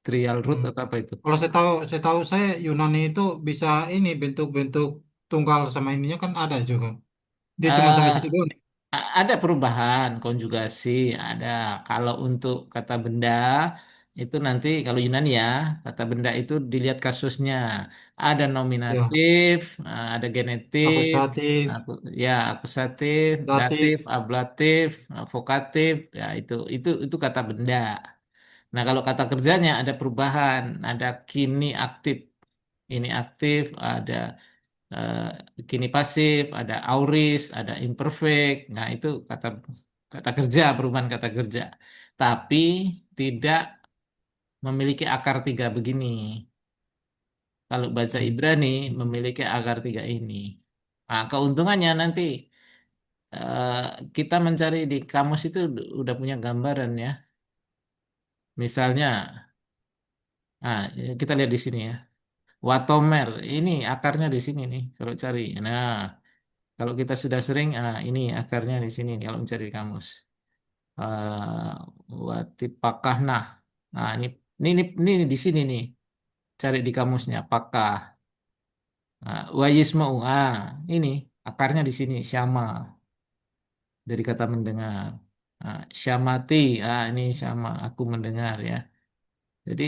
trial root Hmm. atau apa itu. Kalau saya Yunani itu bisa ini bentuk-bentuk tunggal sama ininya kan ada juga. Dia cuma sampai Eh, situ doang. ada perubahan konjugasi ada. Kalau untuk kata benda itu nanti kalau Yunani ya kata benda itu dilihat kasusnya ada Ya, nominatif, ada genetif, akusatif, ya akusatif, datif, datif. ablatif, vokatif ya itu kata benda. Nah, kalau kata kerjanya ada perubahan, ada kini aktif, ini aktif, ada eh, kini pasif, ada auris, ada imperfect. Nah, itu kata kerja, perubahan kata kerja. Tapi tidak memiliki akar tiga begini. Kalau bahasa Hmm. Ibrani memiliki akar tiga ini. Nah, keuntungannya nanti eh, kita mencari di kamus itu udah punya gambaran ya. Misalnya, kita lihat di sini ya. Watomer, ini akarnya di sini nih kalau cari. Nah, kalau kita sudah sering, ini akarnya di sini nih, kalau mencari di kamus. Watipakah. Nah, ini di sini nih. Cari di kamusnya, pakah. Wayisma'u. Ini akarnya di sini, syama dari kata mendengar. Syamati. Ini sama aku mendengar ya. Jadi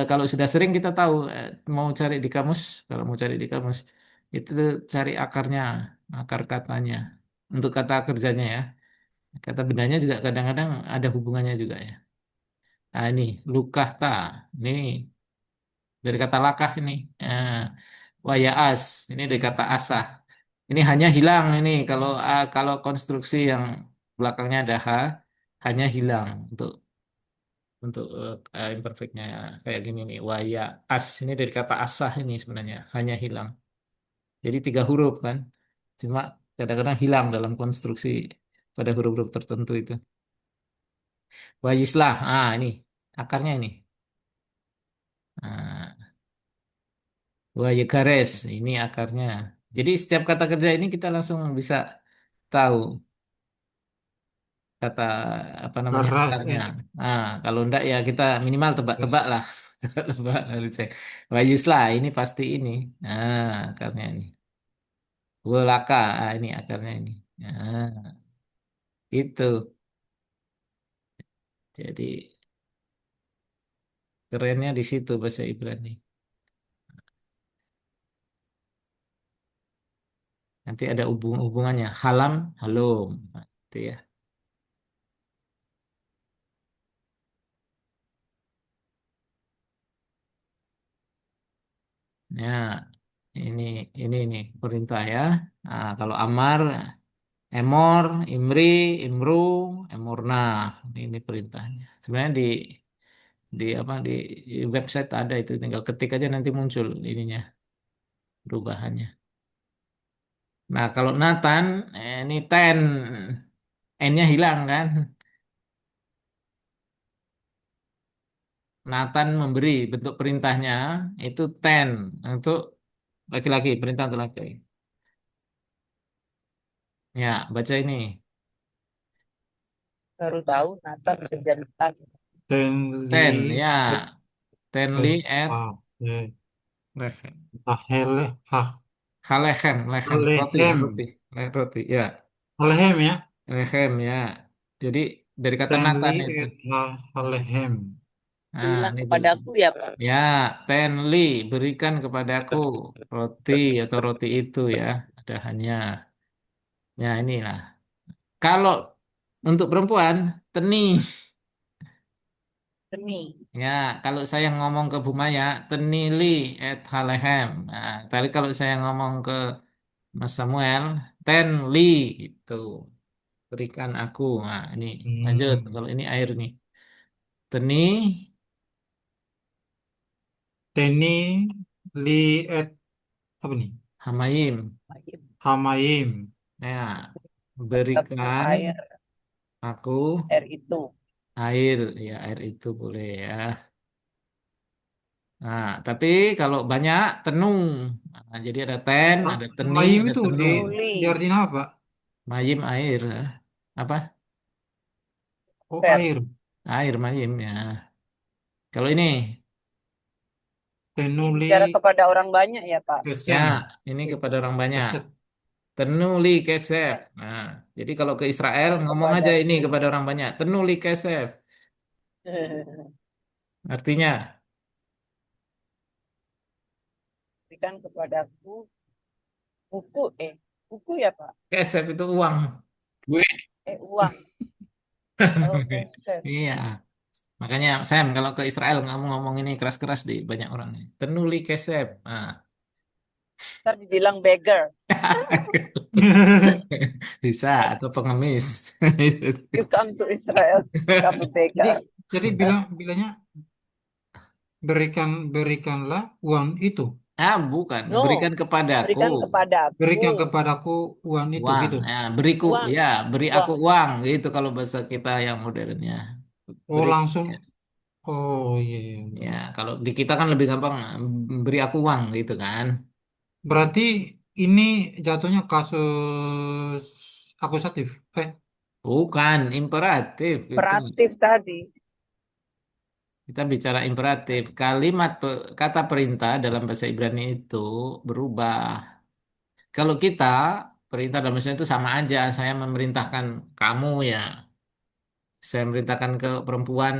kalau sudah sering kita tahu mau cari di kamus, kalau mau cari di kamus itu cari akarnya, akar katanya. Untuk kata kerjanya ya. Kata bendanya juga kadang-kadang ada hubungannya juga ya. Ini lukahta. Ini dari kata lakah ini. Eh, Wayaas. Ini dari kata asah. Ini hanya hilang ini kalau konstruksi yang belakangnya ada ha, hanya hilang untuk imperfectnya kayak gini nih. Wayaas. Ini dari kata asah ini sebenarnya hanya hilang. Jadi 3 huruf kan. Cuma kadang-kadang hilang dalam konstruksi pada huruf-huruf tertentu itu. Wajislah. Ini akarnya ini. Nah, Wajagares, ini akarnya. Jadi setiap kata kerja ini kita langsung bisa tahu kata apa namanya Keras, akarnya. Kalau enggak ya kita minimal tebak-tebak keras. lah. Tebak harus cek. Wajislah, ini pasti ini. Akarnya ini. Welaka, ini akarnya ini. Itu. Jadi kerennya di situ bahasa Ibrani. Nanti ada hubungannya. Halam, halom. Itu ya. Ya, ini ini perintah ya. Kalau amar, emor, imri, imru, emurna. Ini perintahnya. Sebenarnya di apa di website ada itu, tinggal ketik aja nanti muncul ininya perubahannya. Nah, kalau Nathan, ini ten, n-nya hilang kan? Nathan memberi bentuk perintahnya itu ten untuk laki-laki, perintah untuk laki-laki. Ya, baca ini. Baru tahu Nathan bisa jadi tan. Ten, Tenli et ya. Tenli at ah, Lechem. ahele ah Halechem, lechem, roti, roti, alehem roti, ya, alehem ya. lechem, ya. Jadi dari kata Tenli Nathan itu. et alehem. Berilah Ini kepadaku ya Pak. ya, tenli, berikan kepadaku roti atau roti itu ya. Ada hanya. Ya, inilah. Kalau untuk perempuan, teni. Demi. Ya, kalau saya ngomong ke Bu Maya, tenili et halehem. Nah, tadi kalau saya ngomong ke Mas Samuel, tenli gitu. Berikan aku. Nah, ini lanjut. Hmm. Kalau ini air nih. Teni, Teni li et apa nih? hamayim. Hamayim. Ya, Aku berikan air, aku air itu. air. Ya, air itu boleh ya. Nah, tapi kalau banyak, tenung. Nah, jadi ada ten, ada teni, Hamayim ada itu tenung. Nuli. diartikan apa? Mayim air. Apa? Oh, Ter. air. Air mayim ya. Kalau ini, Ini Tenuli bicara kepada orang banyak ya Pak. ya, kesen. ini Ke- kepada orang banyak. Keset. Tenuli kesef. Nah, jadi kalau ke Israel Berikan ngomong aja ini kepadaku. kepada orang banyak. Tenuli kesef. Artinya, Berikan kepadaku buku. Buku ya Pak. kesef itu uang. Duit. Uang. Oh, keset. Iya. Makanya Sam kalau ke Israel kamu ngomong ini keras-keras di banyak orang nih. Tenuli kesef. Nah. Ntar dibilang beggar. Bisa atau pengemis. You come to Israel, become a Jadi beggar. bilangnya berikanlah uang itu. Bukan. No, Berikan kepadaku berikan Berikan kepadaku kepadaku uang itu uang. gitu. Ya, beriku, uang, ya, beri aku uang. uang gitu kalau bahasa kita yang modernnya. Oh Beri, langsung. ya, Oh iya, iya, iya. ya, kalau di kita kan lebih gampang beri aku uang gitu kan. Berarti ini jatuhnya kasus akusatif. Bukan imperatif itu. Imperatif tadi. Kita bicara imperatif. Kalimat kata perintah dalam bahasa Ibrani itu berubah. Kalau kita perintah dalam bahasa Indonesia itu sama aja. Saya memerintahkan kamu ya. Saya memerintahkan ke perempuan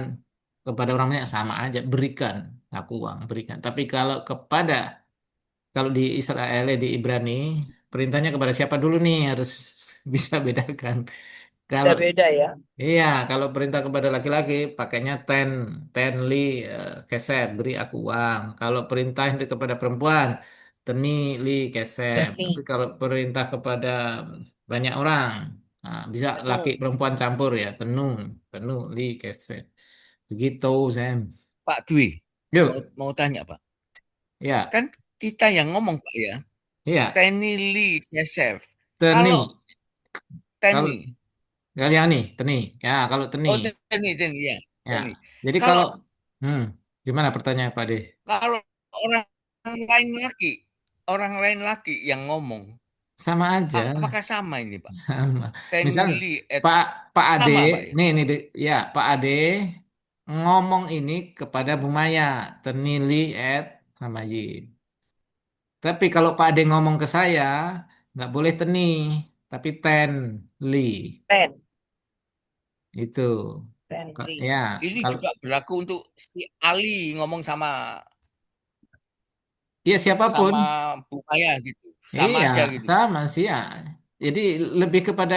kepada orangnya sama aja. Berikan aku uang, berikan. Tapi kalau di Israel di Ibrani perintahnya kepada siapa dulu nih harus bisa bedakan. Kalau Beda-beda ya. Iya, kalau perintah kepada laki-laki pakainya ten li keset, beri aku uang. Kalau perintah itu kepada perempuan, teni li keset. Tapi Demi, kalau perintah kepada banyak orang, nah, bisa laki penuh. perempuan campur ya, tenu li keset. Begitu, Sam. Pak Dwi, mau Yuk, mau tanya Pak. ya, Kan kita yang ngomong Pak ya. iya, Tenili Kesef. teni. Kalau Kalau Teni, kalian nih, teni. Ya, kalau teni, oh Teni ya, ya. Teni. Jadi Kalau kalau, hmm, gimana pertanyaan Pak De? kalau orang lain lagi, orang lain lagi yang ngomong, Sama aja. apakah sama ini Pak? Sama. Misal Tenili Pak Pak Ade, sama Pak ya. ya Pak Ade ngomong ini kepada Bu Maya, Ternili sama Yi. Tapi kalau Pak Ade ngomong ke saya, nggak boleh Teni, tapi Li. Ten, Itu. tenly. Ya, Ini kalau juga berlaku untuk si Ali ngomong sama ya siapapun, sama Bu Maya gitu. Sama iya aja gitu. sama sih ya. Jadi lebih kepada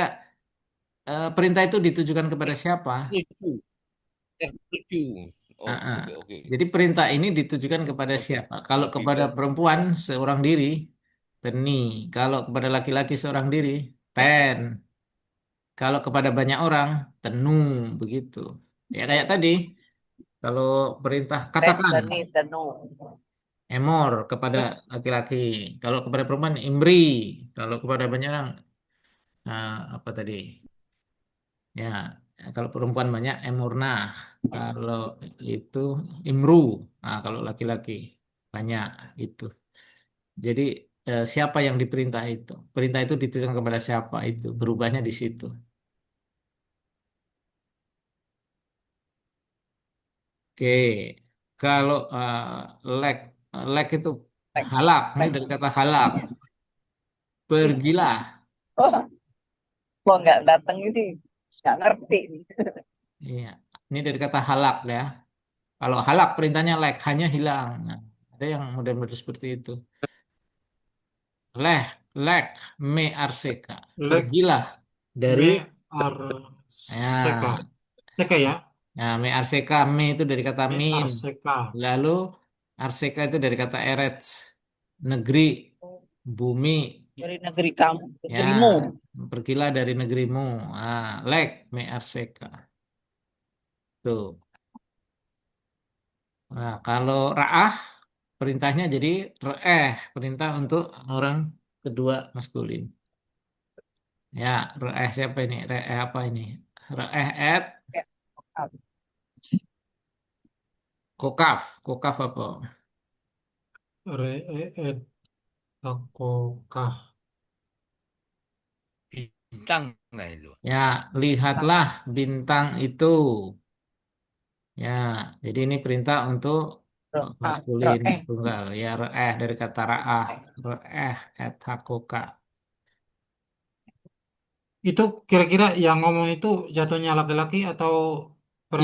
perintah itu ditujukan kepada siapa? Setuju, setuju. Ah, Oh, ah. oke oke. Jadi perintah ini ditujukan kepada Oke. siapa? Kalau Lebih kepada ke perempuan seorang diri, teni. Kalau kepada laki-laki seorang diri, ten. Kalau kepada banyak orang, tenu. Begitu. Ya kayak tadi, kalau perintah Ten, katakan, teni, tenu. emor kepada laki-laki. Kalau kepada perempuan, imri. Kalau kepada banyak orang, apa tadi? Ya, kalau perempuan banyak, emurna. Kalau itu, imru. Nah, kalau laki-laki banyak itu. Jadi siapa yang diperintah itu? Perintah itu ditujukan kepada siapa itu? Berubahnya di situ. Oke, kalau lek, lek itu Tek, halak. Ini tek. dari kata halak. Pergilah. Oh, kok nggak datang ini? Nggak ngerti. Iya, ini dari kata halak ya. Kalau halak perintahnya lek, hanya hilang. Nah, ada yang model-model seperti itu. Leh, lek, me arseka. Lek Pergilah dari me ar seka. ya, Seka ya. nah, me arseka, me itu dari kata Me min. ar seka. Lalu arseka itu dari kata erets, negeri, bumi. Dari negeri kamu, Ya, negerimu. pergilah dari negerimu. Lek me arseka. Tuh. Nah, kalau ra'ah perintahnya jadi perintah untuk orang kedua maskulin. Ya, siapa ini? Apa ini? Et Ya, kokaf. Kokaf apa? Re et takokah. bintang nah itu. Ya, lihatlah bintang itu. Ya, jadi ini perintah untuk maskulin Roeh. tunggal. Ya, dari kata ra'ah. Et hakoka. Itu kira-kira yang ngomong itu jatuhnya laki-laki atau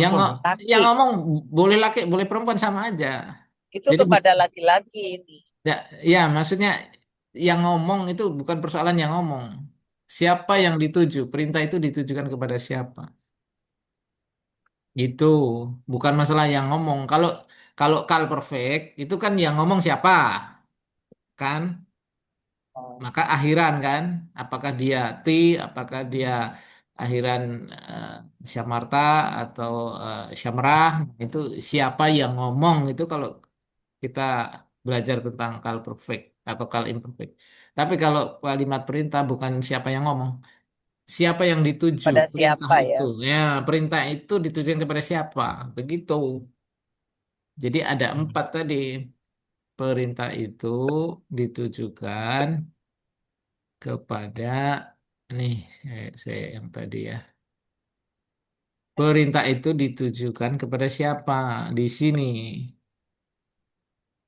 Yang perempuan, Pak? yang Laki. ngomong boleh laki, boleh perempuan sama aja. Itu Jadi kepada laki-laki ini. ya, ya, maksudnya yang ngomong itu bukan persoalan yang ngomong. Siapa yang dituju? Perintah itu ditujukan kepada siapa? Itu bukan masalah yang ngomong. Kalau kalau kal perfect itu kan yang ngomong siapa? Kan? Oh, Maka akhiran kan? Apakah dia ti, apakah dia akhiran eh, syamarta atau syamrah itu siapa yang ngomong itu kalau kita belajar tentang kal perfect atau kal imperfect. Tapi kalau kalimat perintah bukan siapa yang ngomong, siapa yang dituju, Pada perintah siapa itu. ya? Ya, perintah itu ditujukan kepada siapa. Begitu. Jadi ada empat tadi. Perintah itu ditujukan kepada, nih, saya yang tadi ya. Perintah itu ditujukan kepada siapa di sini.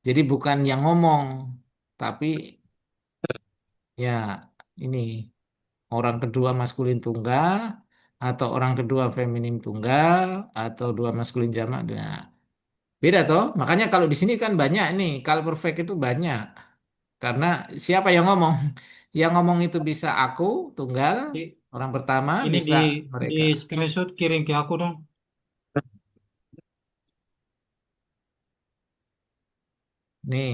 Jadi bukan yang ngomong, tapi ya ini orang kedua maskulin tunggal atau orang kedua feminim tunggal atau dua maskulin jamak. Nah, beda toh. Makanya kalau di sini kan banyak nih, kalau perfect itu banyak. Karena siapa yang ngomong? Yang ngomong itu bisa aku tunggal, I- orang pertama Ini bisa di mereka. screenshot kirim ke aku dong. Nih,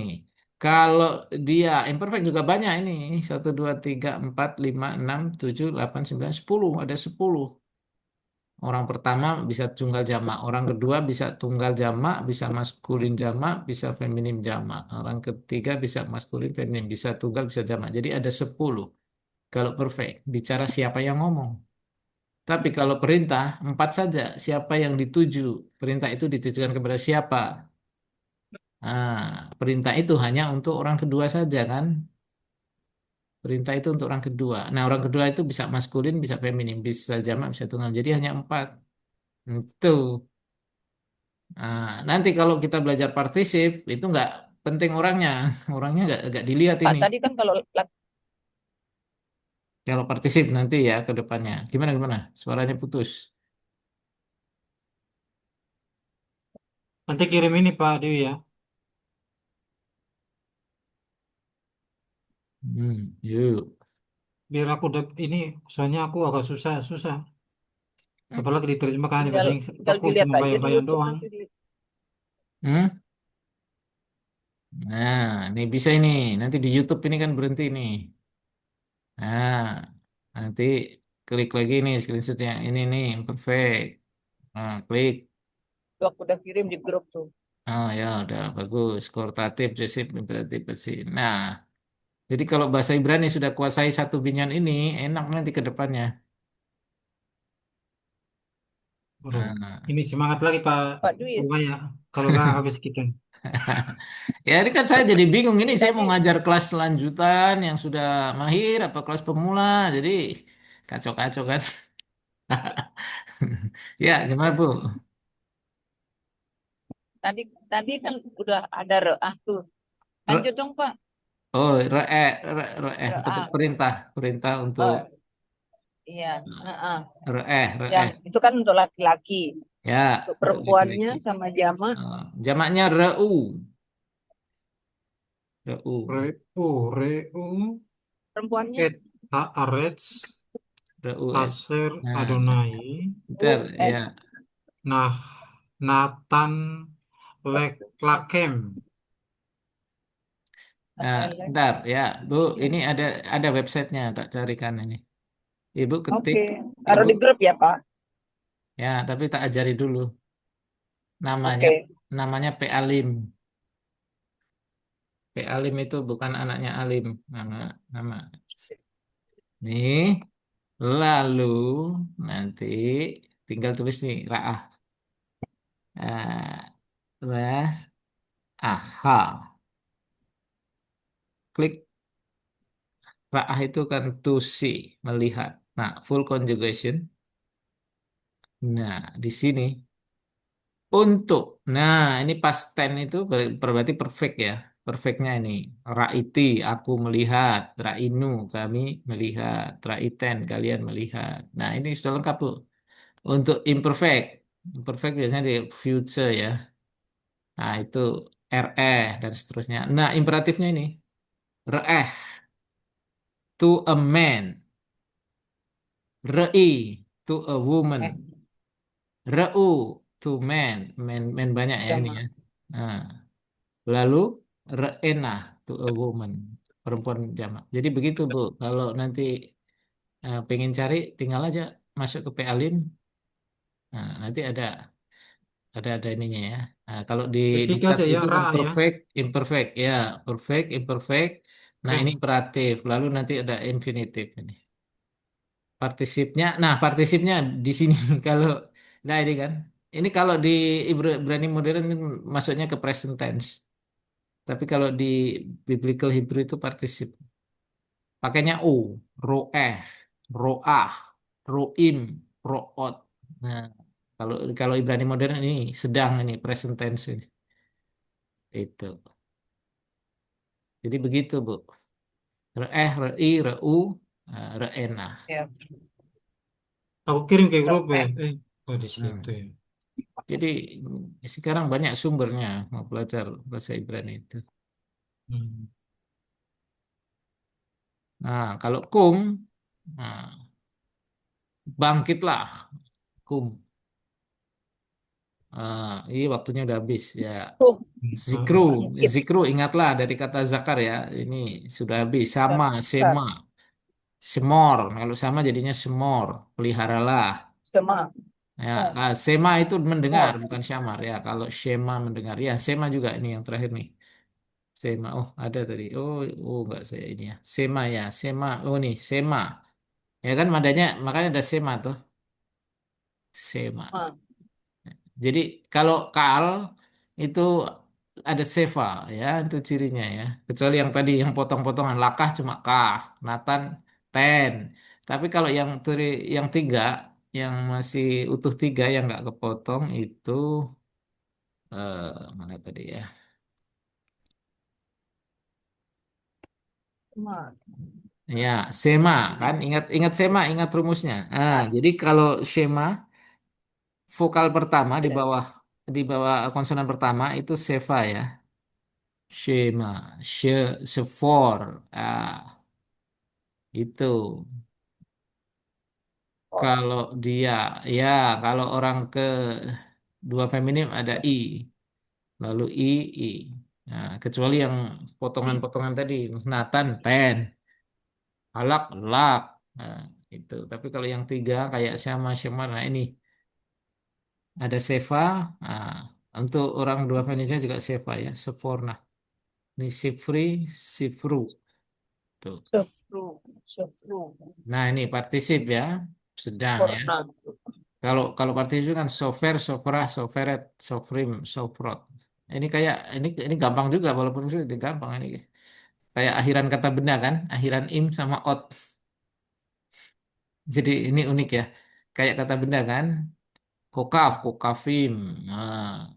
kalau dia imperfect juga banyak ini. Satu, dua, tiga, empat, lima, enam, tujuh, delapan, sembilan, 10. Ada 10. Orang pertama bisa tunggal jamak. Orang kedua bisa tunggal jamak, bisa maskulin jamak, bisa feminim jamak. Orang ketiga bisa maskulin, feminim, bisa tunggal, bisa jamak. Jadi ada 10. Kalau perfect, bicara siapa yang ngomong. Tapi kalau perintah, 4 saja. Siapa yang dituju. Perintah itu ditujukan kepada siapa. Nah, perintah itu hanya untuk orang kedua saja kan. Perintah itu untuk orang kedua. Nah, orang kedua itu bisa maskulin, bisa feminim, bisa jamak, bisa tunggal. Jadi hanya 4. Itu. Nah, nanti kalau kita belajar partisip, itu nggak penting orangnya. Orangnya nggak dilihat Pak, ini. tadi kan kalau Kalau partisip nanti ya ke depannya. Gimana, gimana? Suaranya putus. Nanti kirim ini Pak Dewi ya. Yuk. Biar aku ini soalnya aku agak susah susah. Apalagi diterjemahkan tinggal bahasa Inggris. tinggal Aku dilihat cuma aja di bayang-bayang YouTube doang. nanti di Hmm? Nah, ini bisa ini. Nanti di YouTube ini kan berhenti nih. Nah, nanti klik lagi nih screenshot yang ini nih, perfect. Nah, klik. tuh aku udah kirim di grup tuh. Oh ya, udah bagus. Kualitatif, Joseph, imperatif, bersih. Nah, jadi kalau bahasa Ibrani sudah kuasai satu binyan ini, enak nanti ke depannya. Waduh, Nah. ini semangat lagi Pak Pak Dwi, Ubaya. Kalau nggak habis kita. Ya, ini kan saya jadi bingung ini saya mau tadi ngajar kelas lanjutan yang sudah mahir apa kelas pemula. Jadi kacau-kacau kan. Ya, gimana Bu? tadi tadi kan udah ada reah tuh. Lanjut Re- dong, Pak. oh, untuk Reah. perintah, perintah untuk Oh, iya. Heeh. Yang reeh. itu kan untuk laki-laki. Ya, Untuk untuk perempuannya laki-laki. sama jama Jamaknya reu, Reu perempuannya et haaretz reu. aser Nah, Adonai ntar ya. nah Nathan lakem. Nah, ntar ya, Bu, ini ada websitenya tak carikan ini. Ibu ketik, Oke, taruh Ibu di grup ya, Pak. ya, tapi tak ajari dulu. Namanya Oke. namanya P Alim. P Alim itu bukan anaknya Alim, nama nama. Nih, lalu nanti tinggal tulis nih Raah. Ah, Raah, aha. Klik Raah itu kan to see, melihat. Nah, full conjugation. Nah, di sini untuk. Nah, ini past tense itu berarti perfect ya. Perfectnya ini. Raiti, aku melihat. Rainu, kami melihat. Raiten, kalian melihat. Nah, ini sudah lengkap, Bu. Untuk imperfect. Imperfect biasanya di future ya. Nah, itu re dan seterusnya. Nah, imperatifnya ini. Reeh, to a man. Rei, to a woman. Eh, Reu, to man. Man banyak ya ini jama. ya. Nah, lalu reena, to a woman. Perempuan jamak. Jadi begitu, Bu. Kalau nanti pengen cari, tinggal aja masuk ke P Alim. Nah, nanti ada. ada ininya ya. Nah, kalau di Ketik diktat aja ya, itu ra kan ya. perfect, imperfect ya, perfect, imperfect. Nah, ini Oke. imperatif, lalu nanti ada infinitif ini. Partisipnya, nah partisipnya di sini kalau, nah ini kan, ini kalau di Ibrani modern ini masuknya ke present tense. Tapi kalau di Biblical Hebrew itu partisip. Pakainya u, roeh, roah, roim, root. Nah, kalau kalau Ibrani modern ini sedang ini present tense ini. Itu. Jadi begitu, Bu. Reeh, rei, reu, reena. Ya. Aku kirim ke grup ya. Oke. Oh di situ Hmm. ya. Jadi sekarang banyak sumbernya mau belajar bahasa Ibrani itu. Hmm. Nah, kalau kum, nah, bangkitlah kum. Iya waktunya udah habis ya. Tuh, Zikru, bangkit. zikru ingatlah dari kata zakar ya. Ini sudah habis. Sama, Zakar. sema, semor. Kalau sama jadinya semor. Peliharalah. Sema. Ya, Oh, sema itu mendengar, more. bukan syamar ya. Kalau shema mendengar, ya sema juga ini yang terakhir nih. Sema, oh ada tadi. Oh enggak saya ini ya. Sema ya, sema. Oh nih, sema. Ya kan madanya, makanya ada sema tuh. Sema. Ma. Jadi kalau kal itu ada seva ya, itu cirinya ya. Kecuali yang tadi yang potong-potongan lakah cuma kah, Nathan ten. Tapi kalau yang tiga, yang masih utuh tiga yang nggak kepotong itu mana tadi ya? Ma. Ya, sema kan? Ingat sema, ingat rumusnya. Ah, Jadi kalau sema vokal pertama di ya. bawah konsonan pertama itu seva ya. Shema, sefor. Itu. Oh, Kalau dia, ya, kalau orang ke dua feminim ada i, lalu i. Nah, kecuali yang potongan-potongan tadi, Nathan, ten, alak, lak. Nah, itu. Tapi kalau yang tiga kayak Syama, Syamar, nah ini ada seva. Nah, untuk orang dua feminisnya juga seva ya, seforna. Ini sifri, sifru. Tuh. sefru. Sefru. Nah, ini partisip ya, sedang ya. Forna. Kalau kalau partisip kan sofer, sofra, soferet, sofrim, sofrot. Ini gampang juga walaupun itu gampang ini. Kayak akhiran kata benda kan, akhiran im sama ot. Jadi ini unik ya. Kayak kata benda kan, kokaf, kokafim, nah,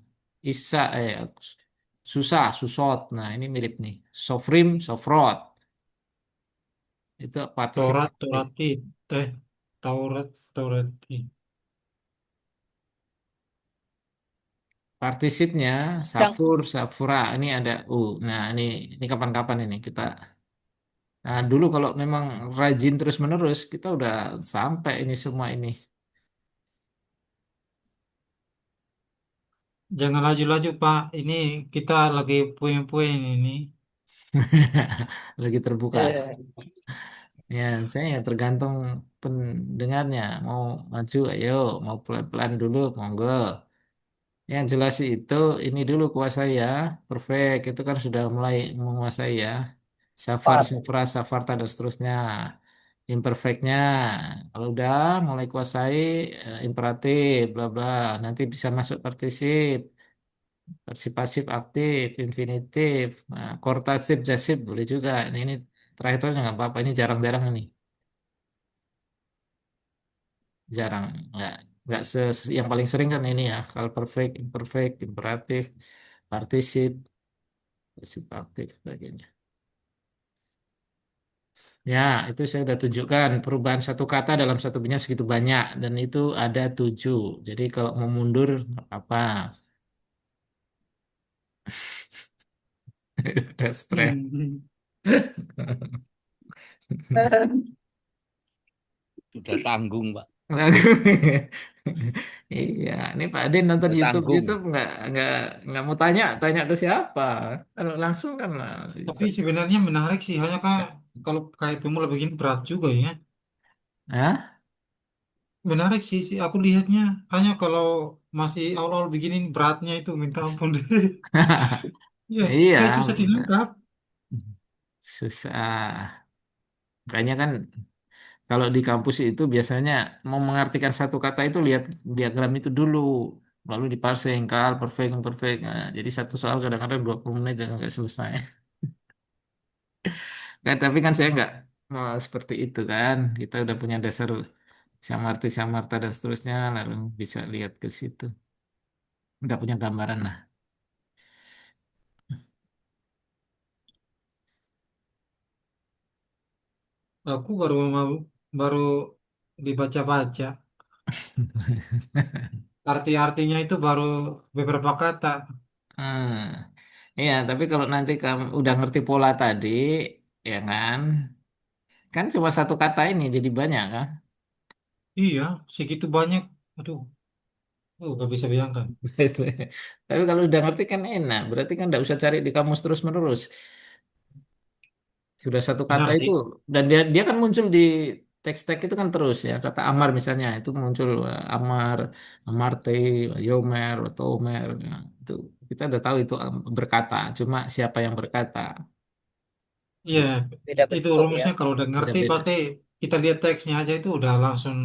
isa, susah, susot. Nah, ini mirip nih. Sofrim, sofrot. Itu partisip Torat, aktif. torati, teh, Taurat, taurati. Partisipnya Sedang. safur, safura. Ini ada Nah, ini kapan-kapan ini kita. Nah, dulu kalau memang rajin terus-menerus, kita udah sampai ini semua ini. Jangan laju-laju Pak. Ini kita lagi puing-puing ini. Lagi terbuka. Eh, Ya, saya tergantung pendengarnya. Mau maju, ayo. Mau pelan-pelan dulu, monggo. Yang jelas sih itu, ini dulu kuasai ya. Perfect, itu kan sudah mulai menguasai ya. Safar, Pat. safra, safarta, dan seterusnya. Imperfectnya, kalau udah mulai kuasai imperatif, bla bla. Nanti bisa masuk partisip, partisipasif aktif, infinitif, nah, kortasif, jasif boleh juga. Ini terakhir-terakhir nggak apa-apa. Ini jarang-jarang ini, jarang. Nggak yang paling sering kan ini ya. Kalau perfect, imperfect, imperatif, partisip, partisip aktif, sebagainya. Ya, itu saya sudah tunjukkan perubahan satu kata dalam satu benda segitu banyak dan itu ada 7. Jadi kalau mau mundur nggak apa, udah stres. Hmm. Sudah tanggung, Pak. Iya, ini Pak Adin nonton Sudah YouTube tanggung. YouTube nggak nggak mau tanya tanya ke siapa. Kalau langsung kan lah. Tapi sebenarnya menarik sih. Hanya kak kalau kayak pemula begini berat juga ya. Hah? Menarik sih, aku lihatnya hanya kalau masih awal-awal begini beratnya itu minta ampun. Ya, Iya, kayak susah dinangkap. susah. Makanya kan kalau di kampus itu biasanya mau mengartikan satu kata itu lihat diagram itu dulu, lalu diparsing, kal, perfect, perfect. Nah, jadi satu soal kadang-kadang 20 menit juga nggak selesai. Kan, tapi kan saya nggak mau seperti itu kan. Kita udah punya dasar samarti, samarta dan seterusnya, lalu bisa lihat ke situ. Udah punya gambaran lah. Aku baru dibaca-baca. Arti-artinya itu baru beberapa kata. Hmm. Iya, tapi kalau nanti kamu udah ngerti pola tadi, ya kan? Kan cuma satu kata ini jadi banyak kan? Iya, segitu banyak. Aduh, gak bisa bayangkan. Tapi kalau udah ngerti kan enak, berarti kan nggak usah cari di kamus terus-menerus. Sudah satu kata Benar itu, sih. dan dia kan muncul di teks-teks itu kan terus ya. Kata Amar misalnya, itu muncul Amar, Amarte, Yomer, Tomer. Nah, itu kita udah tahu itu berkata, cuma siapa yang berkata. Iya, Beda itu bentuk ya. rumusnya kalau udah ngerti Beda-beda. pasti kita lihat teksnya aja itu udah langsung,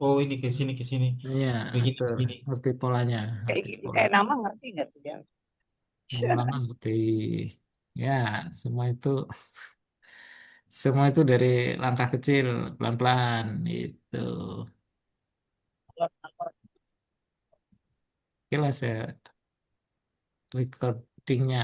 oh ini ke sini, Iya, begini, betul. begini. Ngerti polanya, Kayak ngerti gitu, pola. kayak nama ngerti nggak tuh dia? Nama ngerti. Ya, semua itu semua itu dari langkah kecil, pelan-pelan itu. Oke lah saya recordingnya